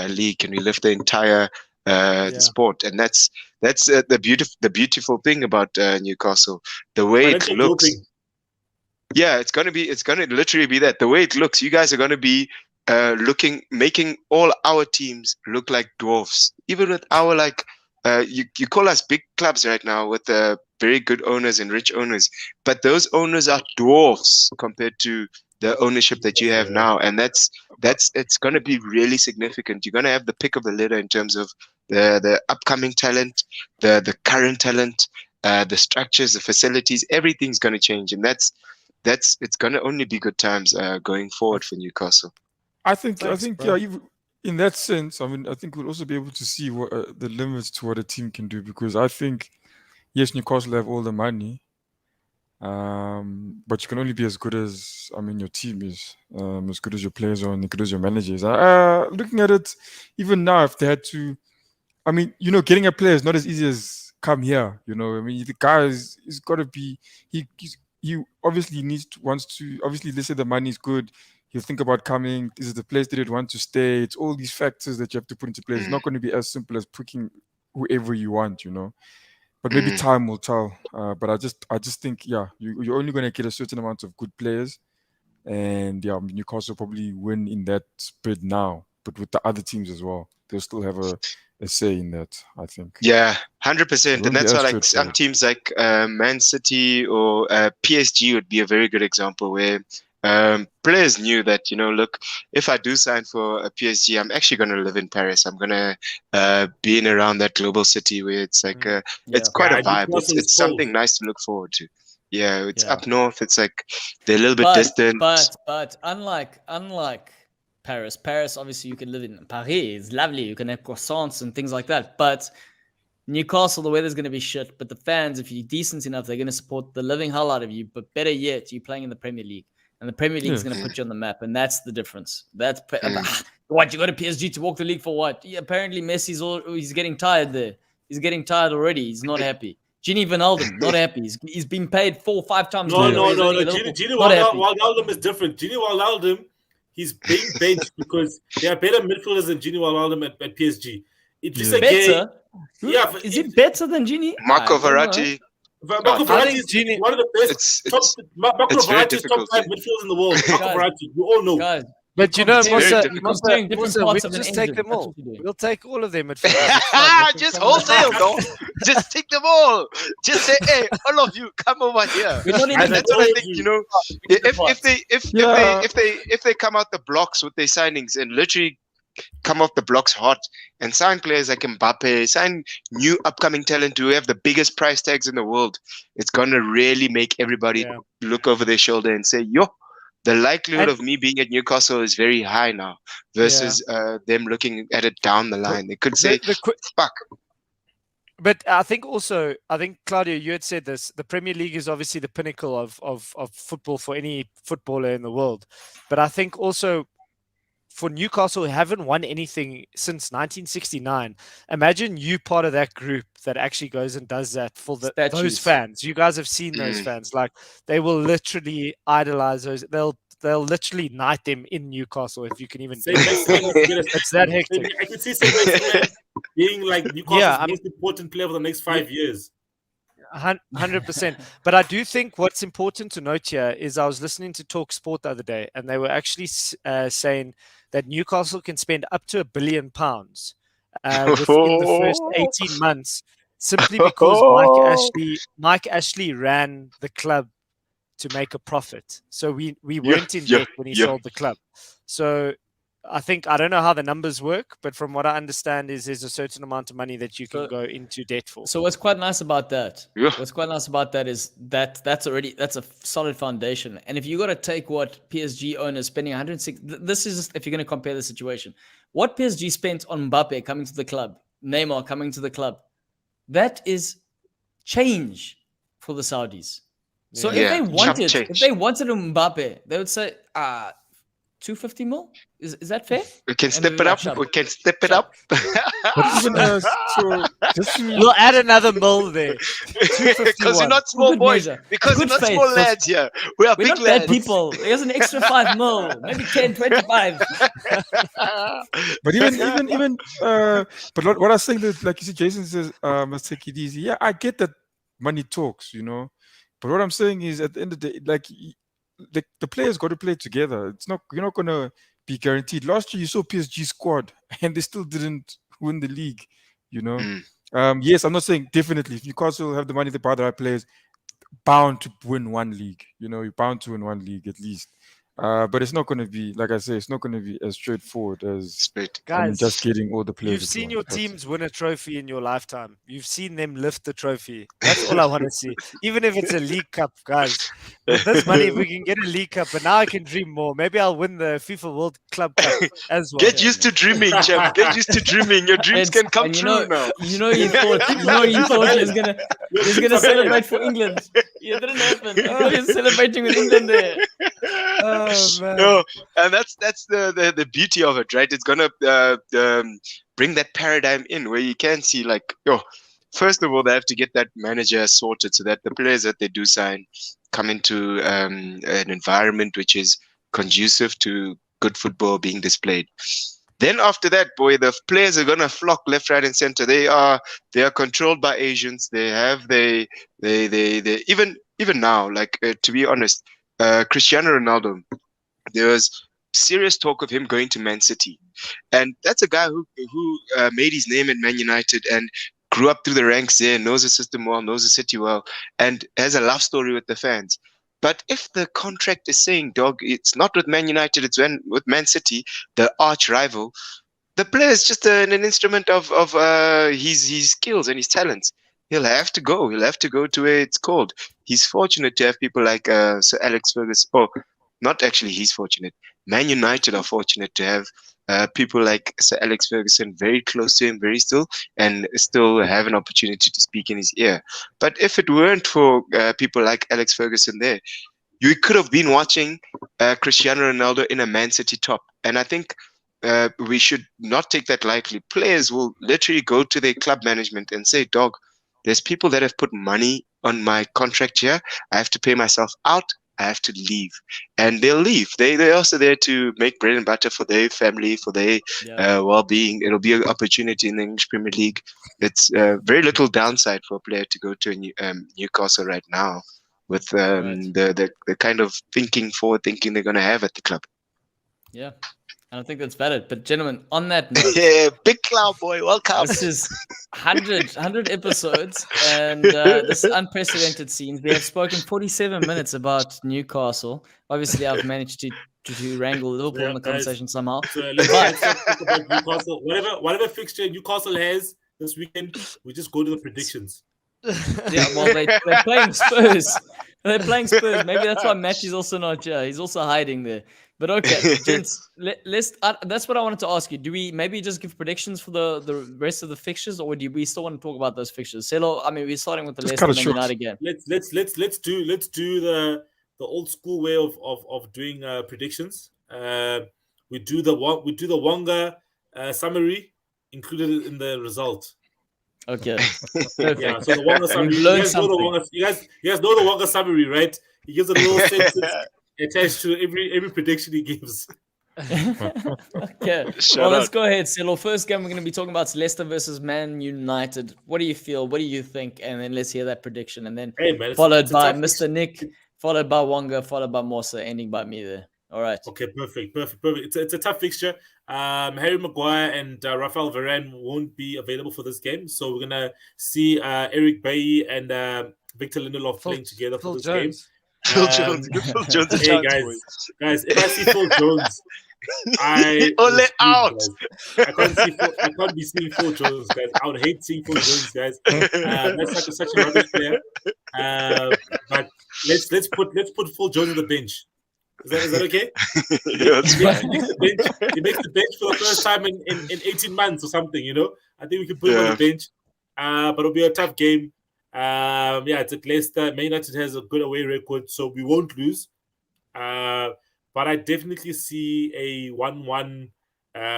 league? Can we lift the entire sport? And that's the beautiful thing about Newcastle, the way it looks. Yeah, it's gonna literally be that. The way it looks, you guys are gonna be making all our teams look like dwarfs, even with our you call us big clubs right now with very good owners and rich owners, but those owners are dwarfs compared to the ownership that you have now, and it's going to be really significant. You're going to have the pick of the litter in terms of the upcoming talent, the current talent, the structures, the facilities. Everything's going to change, and it's going to only be good times going forward for Newcastle. I think yeah, even in that sense, I mean, I think we'll also be able to see what the limits to what a team can do, because I think yes, Newcastle have all the money, but you can only be as good as, I mean, your team is, as good as your players are and as good as your managers. Looking at it, even now, if they had to, I mean, you know, getting a player is not as easy as come here. You know, I mean, the guy is got to be, he obviously wants to, obviously, let's say the money is good. He'll think about coming. Is it the place that he'd want to stay? It's all these factors that you have to put into place. It's not going to be as simple as picking whoever you want, you know. But maybe time will tell. But I just think, yeah, you're only going to get a certain amount of good players, and yeah, Newcastle probably win in that spread now. But with the other teams as well, they'll still have a say in that, I think. Yeah, 100%. And that's why, like, some teams like Man City or PSG would be a very good example, where players knew that, you know, look, if I do sign for a PSG, I'm actually going to live in Paris. I'm going to be in around that global city where it's like it's quite a vibe. It's something nice to look forward to. Yeah, it's up north. It's like they're a little bit distant. But unlike Paris, obviously you can live in Paris. It's lovely. You can have croissants and things like that. But Newcastle, the weather's going to be shit. But the fans, if you're decent enough, they're going to support the living hell out of you. But better yet, you're playing in the Premier League. And the Premier League is going to put you on the map. And that's the difference. That's what, you go to PSG to walk the league for what? Yeah, apparently he's getting tired there. He's getting tired already. He's not happy. Gini Wijnaldum, not happy. He's been paid 4 or 5 times. No. Gini Wijnaldum is different. Gini Wijnaldum, he's being benched because there are better midfielders than Gini Wijnaldum at PSG. It's just better? Yeah, is it better than Gini? Marco Verratti. Marco Verratti is one of the best. Marco Verratti is top 5 midfielders in the world. Marco Verratti, you all know. Guys, but you know, Musa, we'll just take them all. We'll take all of them at first. Just wholesale, no? Just take them all. Just say, hey, all of you, come over here. And that's what I think, you know, if they come out the blocks with their signings and literally come off the blocks hot and sign players like Mbappe, sign new upcoming talent who have the biggest price tags in the world, it's gonna really make everybody look over their shoulder and say, yo, the likelihood of me being at Newcastle is very high now versus them looking at it down the line. They could say, fuck. But I think Claudio, you had said this, the Premier League is obviously the pinnacle of football for any footballer in the world. But I think also for Newcastle, who haven't won anything since 1969. Imagine you part of that group that actually goes and does that for those fans. You guys have seen those fans. Like, they will literally idolize those. They'll literally knight them in Newcastle, if you can even. It's that hectic. I can see Saint being like Newcastle's most important player for the next 5 years. 100%. But I do think what's important to note here is I was listening to Talk Sport the other day, and they were actually saying that Newcastle can spend up to £1 billion within the first 18 months, simply because Mike Ashley ran the club to make a profit. So we weren't in debt when he sold the club. So I don't know how the numbers work, but from what I understand is there's a certain amount of money that you can go into debt for. So what's quite nice about that? What's quite nice about that is that's a solid foundation. And if you got to take what PSG owners spending 106, this is if you're going to compare the situation, what PSG spent on Mbappe coming to the club, Neymar coming to the club, that is change for the Saudis. So if they wanted Mbappe, they would say 250 mil. Is that fair? We can step it up. We can step it up. We'll add another mil there. Because you're not small boys. Because you're not small lads here. We're big not bad people. There's an extra 5 mil, maybe 10, 25. But even but what I was saying that, like you see, Jason says, let's take it easy. Yeah, I get that money talks, you know. But what I'm saying is, at the end of the day, like the players got to play together. You're not gonna be guaranteed. Last year you saw PSG squad and they still didn't win the league, you know. Yes, I'm not saying definitely. If Newcastle have the money to buy the right players, bound to win one league. You're bound to win one league at least. But it's not going to be, like I say, it's not going to be as straightforward as Guys, just getting all the players. You've seen your teams win a trophy in your lifetime. You've seen them lift the trophy. That's all I want to see. Even if it's a League Cup, guys. With this money, if we can get a League Cup, and now I can dream more. Maybe I'll win the FIFA World Club Cup as well. Get used to dreaming, champ. Get used to dreaming. Your dreams can come true now. You thought he was gonna celebrate for England. It didn't happen. Oh, he's celebrating with England there. Oh man. No, and that's the beauty of it, right? It's gonna bring that paradigm in where you can see, like, first of all, they have to get that manager sorted so that the players that they do sign come into an environment which is conducive to good football being displayed. Then after that, boy, the players are gonna flock left, right, and center. They are controlled by Asians. They have they even now, like, to be honest, Cristiano Ronaldo, there was serious talk of him going to Man City, and that's a guy who made his name at Man United and grew up through the ranks there, knows the system well, knows the city well, and has a love story with the fans. But if the contract is saying, dog, it's not with Man United, it's with Man City, the arch rival, the player is just an instrument of his skills and his talents. He'll have to go. He'll have to go to where it's called. He's fortunate to have people like Sir Alex Ferguson. Oh, not actually he's fortunate. Man United are fortunate to have people like Sir Alex Ferguson very close to him, and still have an opportunity to speak in his ear. But if it weren't for people like Alex Ferguson there, you could have been watching Cristiano Ronaldo in a Man City top. And I think we should not take that lightly. Players will literally go to their club management and say, dog, there's people that have put money on my contract here. I have to pay myself out. I have to leave. And they'll leave. They're also there to make bread and butter for their family, for their well-being. It'll be an opportunity in the English Premier League. It's very little downside for a player to go to Newcastle right now with the kind of forward thinking they're going to have at the club. Yeah. And I think that's valid. But gentlemen, on that note, yeah, big cloud boy, welcome. This is 100 episodes, and this is unprecedented scenes. We have spoken 47 minutes about Newcastle. Obviously, I've managed to wrangle Liverpool in the conversation somehow. So let's talk about Newcastle. Whatever fixture Newcastle has this weekend, we just go to the predictions. Yeah, well, they're playing Spurs. They're playing Spurs. Maybe that's why Match is also not here. He's also hiding there. But okay, gents, let's. That's what I wanted to ask you. Do we maybe just give predictions for the rest of the fixtures, or do we still want to talk about those fixtures? Celo, I mean, we're starting with the Leicester Man United game. Let's do the old school way of doing predictions. We do the Wonga summary included in the result. Okay. Perfect. Yeah, so the Wonga summary. You guys know the Wonga summary, right? He gives a little sentence attached to every prediction he gives. Okay. Let's go ahead, Celo. First game we're going to be talking about is Leicester versus Man United. What do you feel? What do you think? And then let's hear that prediction. And then followed by Mr. Nick, followed by Wonga, followed by Mosa, ending by me there. All right. Okay, perfect. It's a tough fixture. Harry Maguire and Rafael Varane won't be available for this game, so we're gonna see Eric Bailly and Victor Lindelof playing together for this game. Phil Jones. Phil Jones. Hey guys, if I see Phil Jones, I can't be seeing Phil Jones, guys. I would hate seeing Phil Jones, guys. That's such a rubbish player. But let's put Phil Jones on the bench. Is that okay? Yeah, that's fine. He makes the bench for the first time in 18 months or something, you know? I think we can put him on the bench. But it'll be a tough game. It's at Leicester. Man United has a good away record, so we won't lose. But I definitely see a 1-1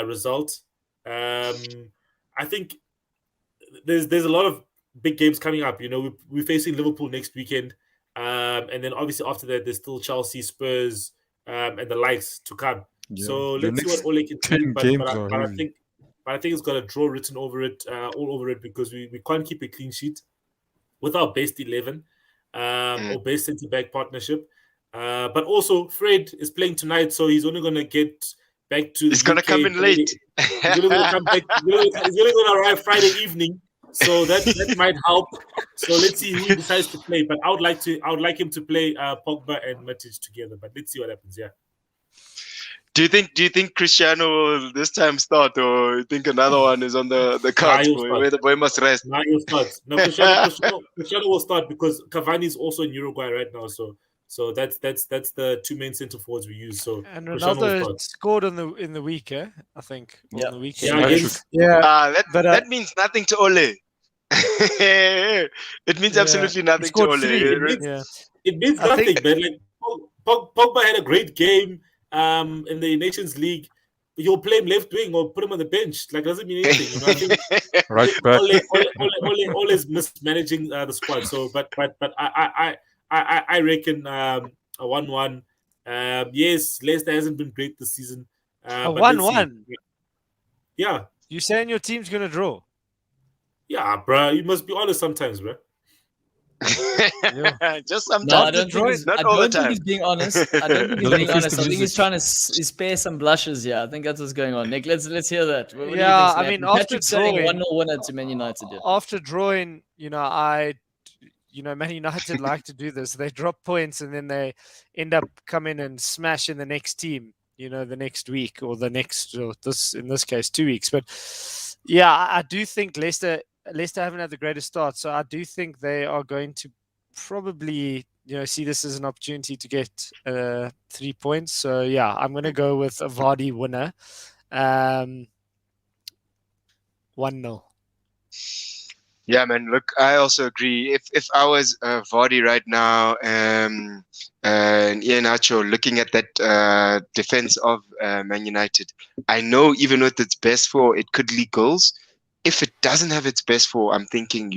result. I think there's a lot of big games coming up. You know, we're facing Liverpool next weekend. And then obviously after that, there's still Chelsea, Spurs, and the likes to come. Yeah. So let's see what Ole can do. But I think it's got a draw written over it, all over it, because we can't keep a clean sheet with our best 11 or best centre-back partnership. But also, Fred is playing tonight, so he's only going to get back to the He's going to come in late. He's going to arrive Friday evening. so that might help. So let's see who he decides to play. But I would like him to play Pogba and Matic together. But let's see what happens. Yeah. Do you think Cristiano will this time start, or you think another one is on the cards? Where the boy must rest. Nah, he'll start. No, Cristiano will start because Cavani is also in Uruguay right now. So that's the two main centre forwards we use. So and Ronaldo scored in the week, I think. Yeah. On the weekend. That means nothing to Ole. It means absolutely nothing to Ole. It means nothing, man. Like Pogba had a great game in the Nations League. You'll play him left wing or put him on the bench. Like, doesn't mean anything. You know, I think right back. Ole is mismanaging the squad. So, but I reckon a 1-1. Yes, Leicester hasn't been great this season. A 1-1. Yeah. You saying your team's gonna draw? Yeah, bro. You must be honest sometimes, bro. Just sometimes. No, I don't think he's being honest. I don't think he's being honest. I think he's trying to spare some blushes here. I think that's what's going on. Nick, let's hear that. What do you think, I mean, after drawing 1-0 winner to Man United. After drawing, Man United like to do this. They drop points and then they end up coming and smashing the next team. The next week or in this case 2 weeks. But yeah, I do think Leicester haven't had the greatest start, so I do think they are going to probably see this as an opportunity to get 3 points. So yeah, I'm going to go with a Vardy winner, 1-0. Yeah, man. Look, I also agree. If I was Vardy right now and Iheanacho looking at that defense of Man United, I know even with its best four, it could leak goals. If it doesn't have its best four, I'm thinking,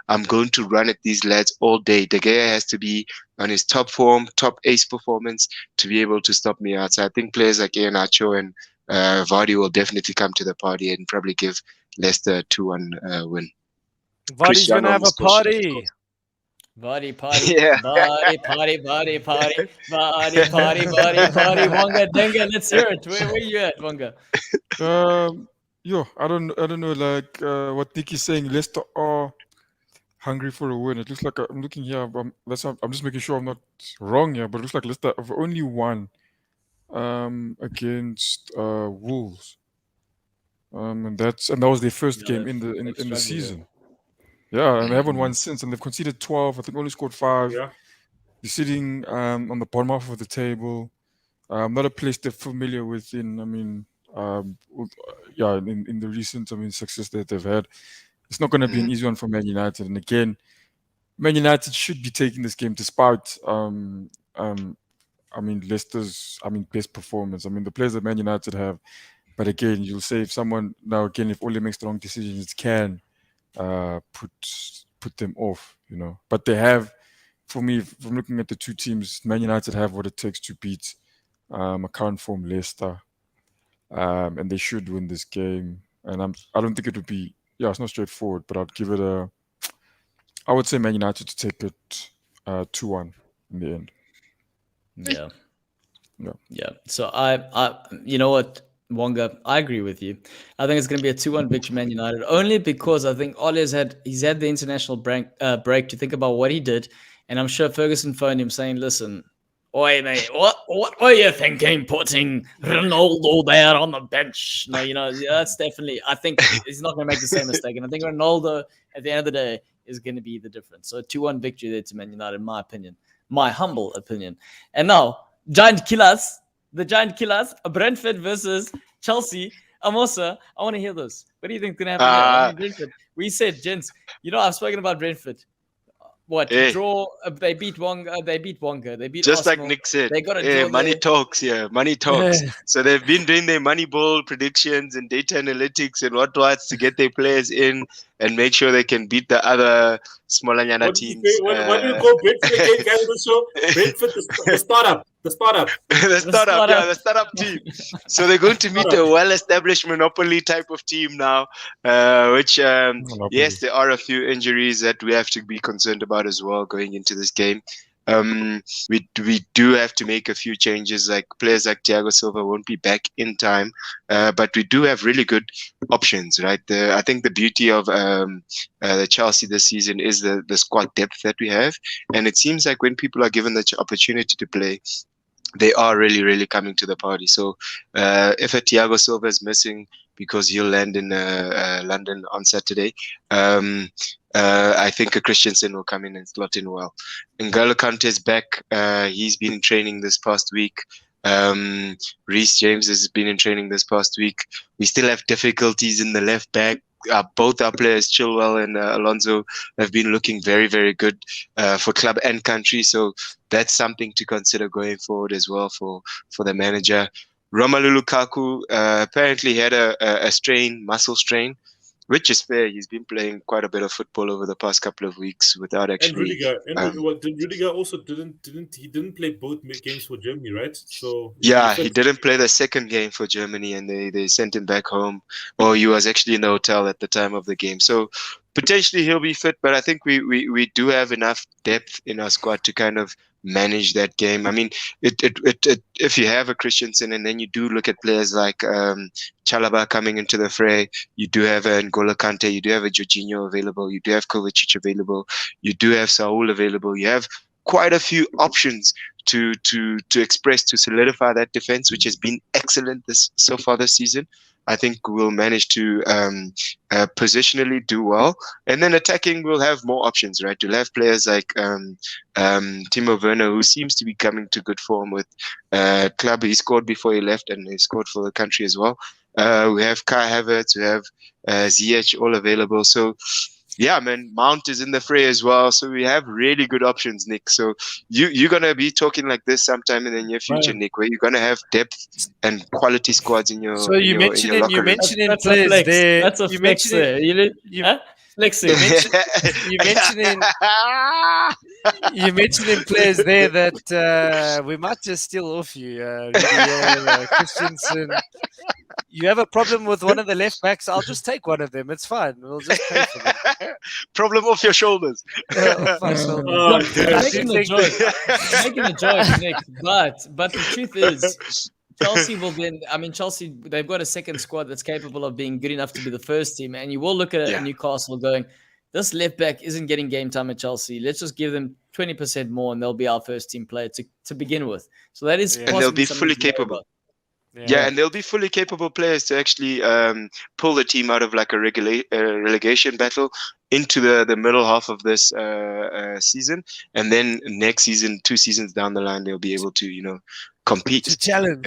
I'm going to run at these lads all day. De Gea has to be on his top form, top ace performance to be able to stop me out. So I think players like Iheanacho and Vardy will definitely come to the party and probably give Leicester a 2-1 win. Vardy's going to have a party. Vardy party. Yeah. Vardy party. Vardy party. Wonga Denga, let's hear it. Where you at, Wonga? I don't know, like what Nick is saying. Leicester are hungry for a win. It looks like I'm looking here. I'm just making sure I'm not wrong here, but it looks like Leicester have only won against Wolves. And that was their first game in the season. Yeah, and they haven't won since, and they've conceded 12. I think only scored 5. Yeah. They're sitting on the bottom half of the table. Not a place they're familiar with. In the recent success that they've had, it's not going to be an easy one for Man United. And again, Man United should be taking this game despite Leicester's best performance. The players that Man United have. But again, you'll say if Ole makes the wrong decisions, it can put them off, But they have, for me, from looking at the two teams, Man United have what it takes to beat a current form Leicester, and they should win this game. And I don't think it would be, it's not straightforward, but I'd give it I would say Man United to take it 2-1 in the end. Yeah. So I you know what, Wonga, I agree with you. I think it's going to be a 2-1 victory Man United, only because I think Ole's had the international break to think about what he did, and I'm sure Ferguson phoned him saying, "Listen, oi mate, what were you thinking putting Ronaldo there on the bench?" No, that's definitely. I think he's not going to make the same mistake, and I think Ronaldo at the end of the day is going to be the difference. So a 2-1 victory there to Man United, in my opinion, my humble opinion. And now the Giant Killers, Brentford versus Chelsea. Amosa, I want to hear this. What do you think is going to happen here? Brentford. We said, gents, I've spoken about Brentford. What? Draw? They beat Wonga. They beat just Arsenal. like Nick said. They got to money talks. Yeah, money talks. So they've been doing their money ball predictions and data analytics and what to get their players in and make sure they can beat the other smaller teams. What do you call Brentford again, guys? On the show? Brentford, the startup. The startup team. So they're going to meet a well-established monopoly type of team now, which, yes, there are a few injuries that we have to be concerned about as well going into this game. We do have to make a few changes. Like players like Thiago Silva won't be back in time, but we do have really good options, right? I think the beauty of the Chelsea this season is the squad depth that we have, and it seems like when people are given the opportunity to play, they are really, really coming to the party. So if a Thiago Silva is missing because he'll land in London on Saturday, I think a Christensen will come in and slot in well. N'Golo Kante is back. He's been in training this past week. Reece James has been in training this past week. We still have difficulties in the left back. Both our players, Chilwell and Alonso, have been looking very, very good for club and country. So that's something to consider going forward as well for the manager. Romelu Lukaku apparently had a muscle strain, which is fair. He's been playing quite a bit of football over the past couple of weeks without actually. And Rudiger also didn't play both games for Germany, right? So yeah, he didn't play the second game for Germany, and they sent him back home, or he was actually in the hotel at the time of the game. So potentially he'll be fit, but I think we do have enough depth in our squad to kind of manage that game. I mean, if you have a Christensen and then you do look at players like Chalaba coming into the fray, you do have a N'Golo Kante, you do have a Jorginho available, you do have Kovacic available, you do have Saul available, you have quite a few options to express, to solidify that defense, which has been excellent so far this season. I think we'll manage to positionally do well, and then attacking we'll have more options, right? We'll have players like Timo Werner, who seems to be coming to good form with club. He scored before he left, and he scored for the country as well. We have Kai Havertz, we have Ziyech, all available. So yeah, man, Mount is in the fray as well. So we have really good options, Nick. So you're going to be talking like this sometime in the near future, right, Nick, where you're going to have depth and quality squads in your. So you mentioned players there. That's a flex there. Flexing. You mentioning players there that we might just steal off you, Christensen. You have a problem with one of the left backs, I'll just take one of them. It's fine. We'll just pay for them. Problem off your shoulders. Making a joke, Nick. But the truth is, Chelsea will then. I mean, Chelsea, they've got a second squad that's capable of being good enough to be the first team, and you will look at Newcastle going, this left back isn't getting game time at Chelsea. Let's just give them 20% more, and they'll be our first team player to begin with. So that is, and they'll be fully capable. Yeah, and they'll be fully capable players to actually pull the team out of like a relegation battle into the middle half of this season, and then next season, 2 seasons down the line, they'll be able to compete, to challenge.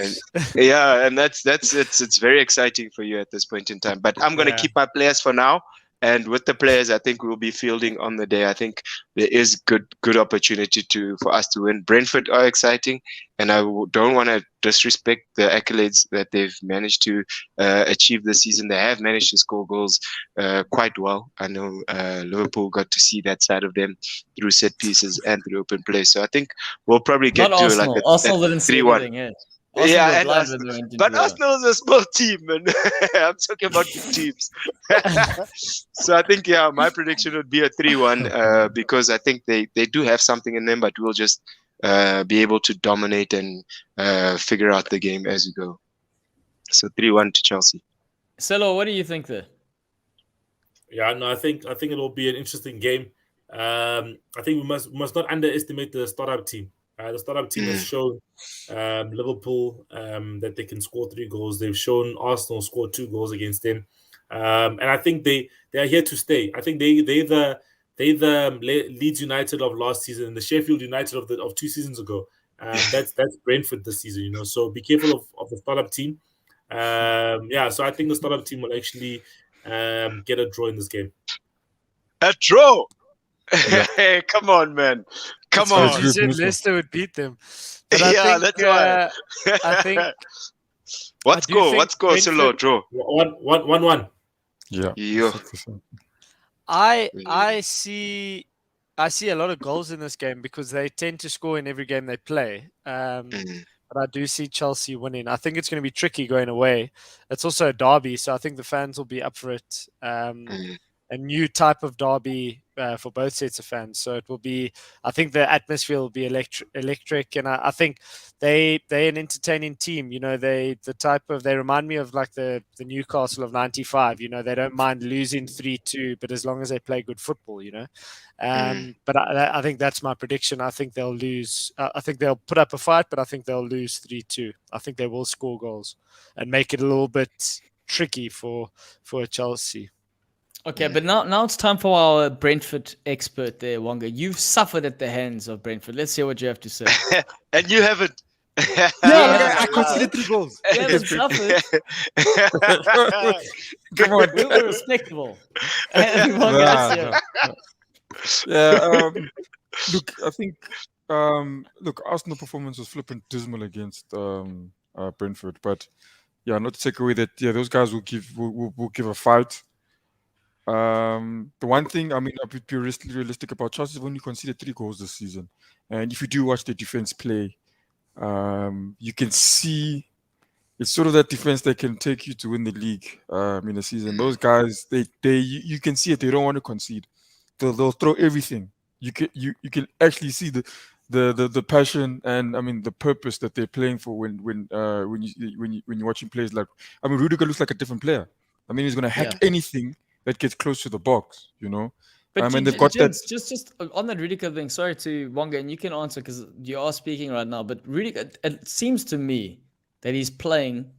And it's very exciting for you at this point in time. But I'm going to keep my players for now. And with the players, I think we'll be fielding on the day. I think there is good opportunity for us to win. Brentford are exciting, and I don't want to disrespect the accolades that they've managed to achieve this season. They have managed to score goals quite well. I know Liverpool got to see that side of them through set pieces and through open play. So I think we'll probably get to Arsenal. like a Arsenal didn't see 3-1. anything, yeah. But Arsenal is a small team, and I'm talking about big teams. So I think, my prediction would be a 3-1 because I think they do have something in them, but we'll just be able to dominate and figure out the game as we go. So 3-1 to Chelsea. Celo, what do you think there? Yeah, no, I think it'll be an interesting game. I think we must not underestimate the startup team. The startup team has shown Liverpool that they can score 3 goals. They've shown Arsenal score 2 goals against them, and I think they are here to stay. I think they the Leeds United of last season and the Sheffield United of 2 seasons ago. That's Brentford this season. So be careful of the startup team. So I think the startup team will actually get a draw in this game. A draw. Hey, come on, man. Come on. You said Leicester would beat them. But I think, that's why. I think. What's go? Solo draw. 1-1. Yeah. I see a lot of goals in this game because they tend to score in every game they play. But I do see Chelsea winning. I think it's going to be tricky going away. It's also a derby, so I think the fans will be up for it. A new type of derby for both sets of fans. So it will be, I think the atmosphere will be electric, and I think they're an entertaining team. You know, they remind me of like the Newcastle of '95. You know, they don't mind losing 3-2, but as long as they play good football, you know. But I think that's my prediction. I think they'll lose. I think they'll put up a fight, but I think they'll lose 3-2. I think they will score goals and make it a little bit tricky for Chelsea. Okay, but now it's time for our Brentford expert there, Wonga. You've suffered at the hands of Brentford. Let's hear what you have to say. And you haven't. I conceded 3 goals. You haven't suffered. Come on. We were respectable. And Wonga, let's hear it. Yeah. Look, I think. Arsenal performance was flipping dismal against Brentford, but yeah, not to take away that those guys will give a fight. The one thing, I mean, I'll be realistic about Chelsea. They've only conceded 3 goals this season, and if you do watch the defense play, you can see it's sort of that defense that can take you to win the league in the season. Those guys, you can see it. They don't want to concede. They'll throw everything. You can actually see the passion and I mean the purpose that they're playing for when you're watching players like, I mean, Rudiger looks like a different player. I mean, he's gonna hack anything that gets close to the box, you know. But and they've got gents, just on that Rudiger thing. Sorry to Wonga, and you can answer because you are speaking right now. But Rudiger, it seems to me that he's playing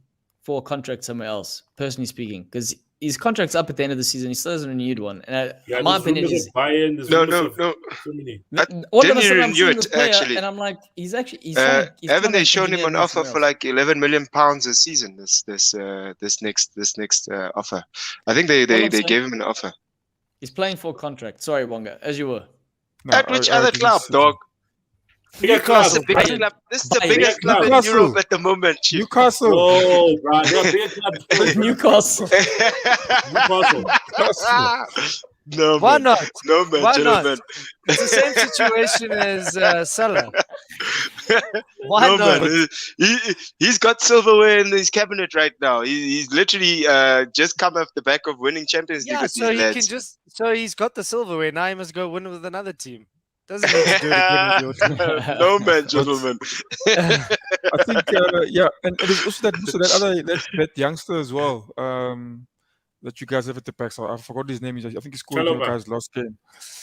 for a contract somewhere else. Personally speaking, because his contract's up at the end of the season. He still hasn't renewed one. And my opinion is no. All of a Didn't he sudden I'm renew seeing it this player, actually? and I'm like, he's Haven't they shown him an an offer for like £11 million a season? This next offer. I think they gave him an offer. He's playing for a contract. Sorry, Wonga, as you were. No, At which other club, dog? Newcastle. This is the biggest club in Europe at the moment, Chief. Newcastle. Oh, bro, they're a big club. Newcastle. Newcastle. No, Why man. not? No, man, Why gentlemen. not? It's the same situation as Salah. Why No, not? man. He's got silverware in his cabinet right now. He's literally just come off the back of winning Champions League Yeah, with so these he lads. can so he's got the silverware. Now he must go win with another team. Doesn't need to do it again with your team. No, man, gentlemen. I think, and there's also that youngster as well that you guys have at the back. So I forgot his name. I think he scored in your guys' last game.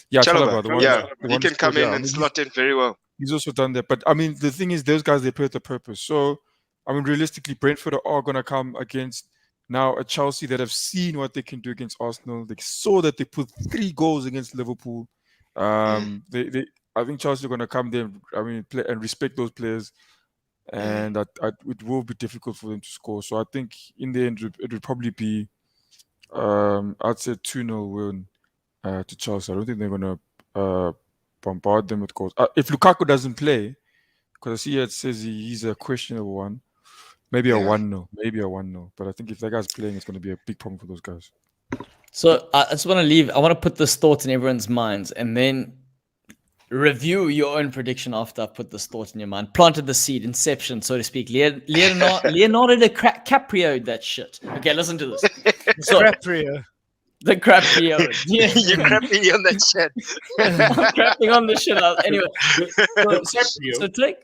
Yeah, Chalobah. He can come in and slot in very well. He's also done that. But I mean, the thing is, those guys, they play with a purpose. So, I mean, realistically, Brentford are going to come against now a Chelsea that have seen what they can do against Arsenal. They saw that they put 3 goals against Liverpool. I think Chelsea are going to come there, play and respect those players, and it will be difficult for them to score. So I think in the end, it would probably be, I'd say 2-0 win to Chelsea. I don't think they're going to bombard them with goals. If Lukaku doesn't play, because I see it says he's a questionable one, maybe a 1-0. But I think if that guy's playing, it's going to be a big problem for those guys. So I just want to put this thought in everyone's minds and then review your own prediction after I've put this thought in your mind. Planted the seed, inception, so to speak. Leonardo DiCaprio, that shit. Okay, listen to this. So, the craprio. Yeah. You're crapping on that shit. I'm crapping on the shit out. Anyway, so take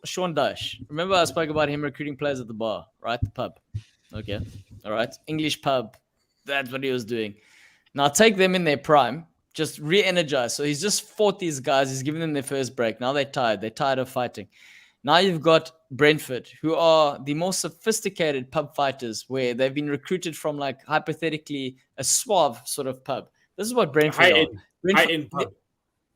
Sean Dyche. Remember I spoke about him recruiting players at the bar, right? The pub. Okay. All right. English pub. That's what he was doing. Now take them in their prime. Just re-energize. So he's just fought these guys. He's given them their first break. Now they're tired. They're tired of fighting. Now you've got Brentford, who are the most sophisticated pub fighters, where they've been recruited from, like, hypothetically a suave sort of pub. This is what Brentford are.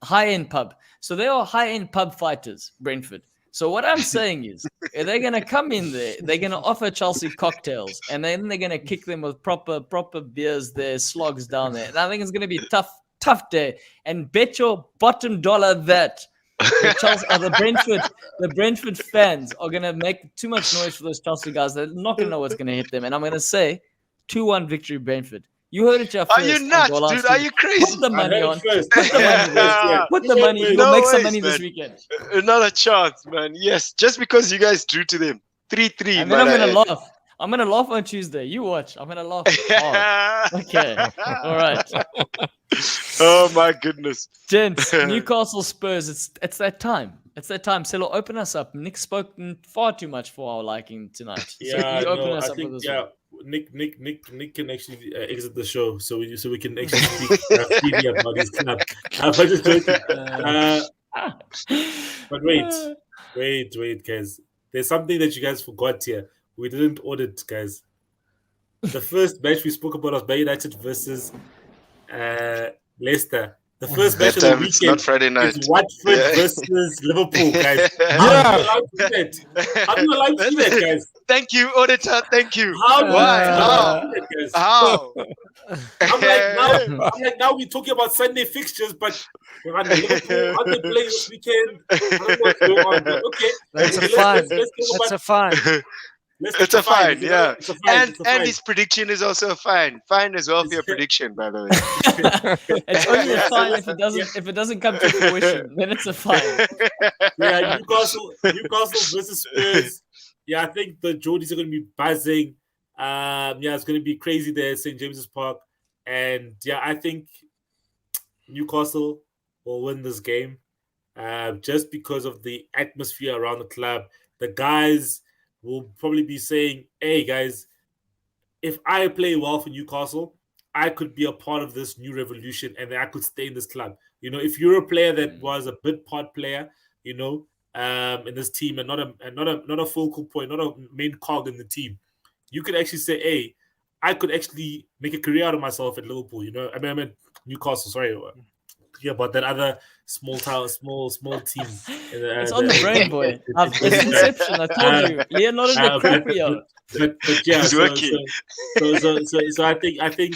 High-end pub. So they are high-end pub fighters, Brentford. So what I'm saying is, they're going to come in there, they're going to offer Chelsea cocktails, and then they're going to kick them with proper beers there, slogs down there. And I think it's going to be a tough day. And bet your bottom dollar that the Brentford fans are going to make too much noise for those Chelsea guys. They're not going to know what's going to hit them. And I'm going to say 2-1 victory Brentford. You heard it, Jeff. Are you nuts, dude? Are you crazy? Put the money on. Put the money. You'll make some money this weekend. Another chance, man. Yes, just because you guys drew to them. 3-3. And then I'm going to laugh. I'm gonna laugh on Tuesday. You watch. I'm gonna laugh hard. Okay. All right. Oh my goodness. Gents, Newcastle Spurs. It's that time. It's that time. Selo, open us up. Nick's spoken far too much for our liking tonight. Yeah, so you open no, us I up think with this one. Nick can actually exit the show, so we can actually speak freely about his club. I'm just joking. But wait, guys. There's something that you guys forgot here. We didn't audit, guys. The first match we spoke about was Man United versus Leicester. The first match That of the time it's not weekend Friday night. is Watford versus Liverpool, guys. How Yeah. do you allow to do that? How do you allow to do that, guys? Thank you, auditor. Thank you. How do you Why? allow to do that, guys? How? I'm like now we're talking about Sunday fixtures, but Liverpool, how they play this weekend? I don't know what's going on, but okay. That's a Okay, fine. let's talk That's about a fine. It's a fine, yeah. It's a fine. And It's a fine. his prediction is also a fine. Fine as well for your prediction, by the way. It's only a Yeah, fine so if it doesn't come to fruition. Then it's a fine. Yeah, Newcastle versus Spurs. Yeah, I think the Geordies are going to be buzzing. Yeah, it's going to be crazy there at St. James's Park. And yeah, I think Newcastle will win this game just because of the atmosphere around the club. The guys will probably be saying, hey, guys, if I play well for Newcastle, I could be a part of this new revolution and I could stay in this club. You know, if you're a player that was a bit part player, you know, in this team and not a focal point, not a main cog in the team, you could actually say, hey, I could actually make a career out of myself at Liverpool. You know, I mean Newcastle. Sorry, yeah, but that other small team. It's on the brain, boy. It's Inception. I told you, Leonardo DiCaprio. But yeah, He's working. So I think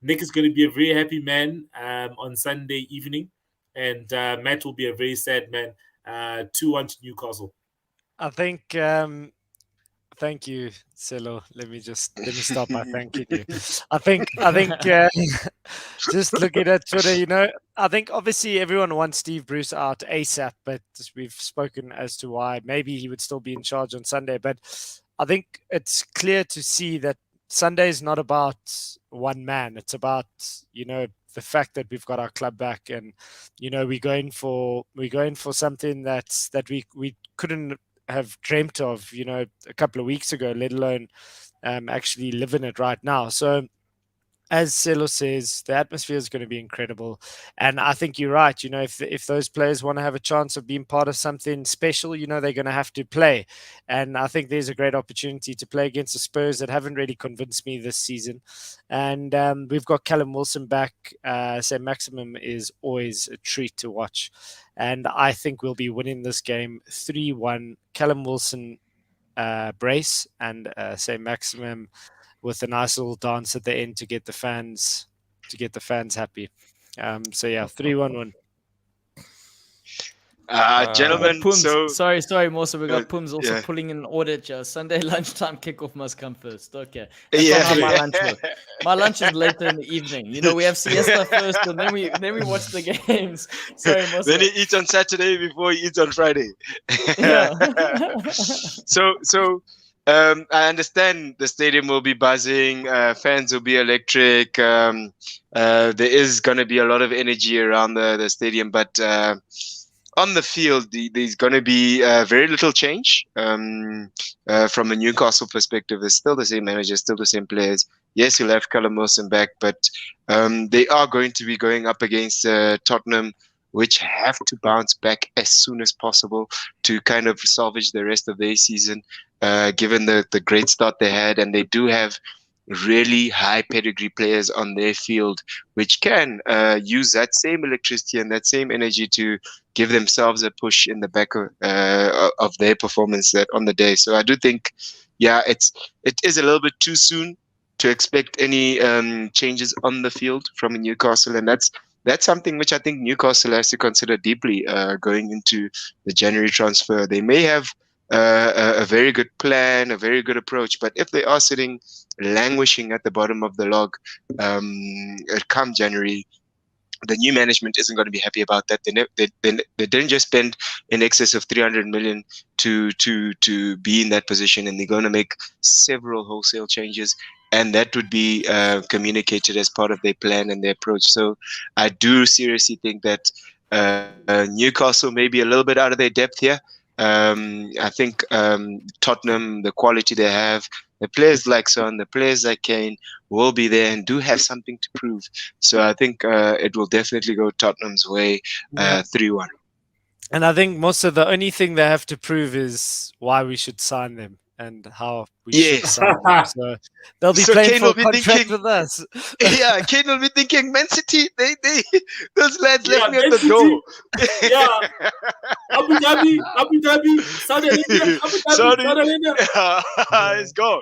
Nick is going to be a very happy man on Sunday evening, and Matt will be a very sad man. 2-1 to Newcastle. I think. Thank you, Selo. Let me start by thanking you. I think just looking at Twitter, you know, I think obviously everyone wants Steve Bruce out ASAP, but we've spoken as to why maybe he would still be in charge on Sunday. But I think it's clear to see that Sunday is not about one man. It's about, you know, the fact that we've got our club back, and you know we're going for something that we couldn't have dreamt of, you know, a couple of weeks ago, let alone actually living it right now. So as Selo says, the atmosphere is going to be incredible. And I think you're right. You know, if those players want to have a chance of being part of something special, you know, they're going to have to play. And I think there's a great opportunity to play against the Spurs that haven't really convinced me this season. And we've got Callum Wilson back. St. Maximum is always a treat to watch. And I think we'll be winning this game 3-1. Callum Wilson brace and St. Maximum with a nice little dance at the end to get the fans happy. So yeah, 3-1 win. Gentlemen, Pums, sorry, Mosa. We got Pums also yeah. pulling in an audit. Sunday lunchtime kickoff must come first. Okay. Yeah. That's not how my lunch works. My lunch is later in the evening. You know, we have siesta first, and then we watch the games. Sorry, Mosa. Then he eats on Saturday before he eats on Friday. Yeah. So I understand the stadium will be buzzing, fans will be electric. There is going to be a lot of energy around the stadium, but on the field, there's going to be very little change. From a Newcastle perspective, it's still the same manager, still the same players. Yes, you'll have Callum Wilson back, but they are going to be going up against Tottenham, which have to bounce back as soon as possible to kind of salvage the rest of their season, given the great start they had. And they do have really high pedigree players on their field, which can use that same electricity and that same energy to give themselves a push in the back of their performance on the day. So I do think, yeah, it is a little bit too soon to expect any changes on the field from Newcastle, and that's something which I think Newcastle has to consider deeply going into the January transfer. They may have a very good plan, a very good approach, but if they are sitting languishing at the bottom of the log come January, the new management isn't going to be happy about that. They didn't just spend in excess of 300 million to be in that position, and they're going to make several wholesale changes, and that would be communicated as part of their plan and their approach. So I do seriously think that Newcastle may be a little bit out of their depth here. I think Tottenham, the quality they have, the players like Son, the players like Kane will be there and do have something to prove. So I think it will definitely go Tottenham's way, 3-1. And I think most of the only thing they have to prove is why we should sign them and how we should sign them. So they'll be playing Kane for will a be contract thinking, with us. Yeah, Kane will be thinking, Man City, they those lads left me at Man the City. door. Yeah. Abu Dhabi, Saudi Arabia, Saudi Arabia. It's gone.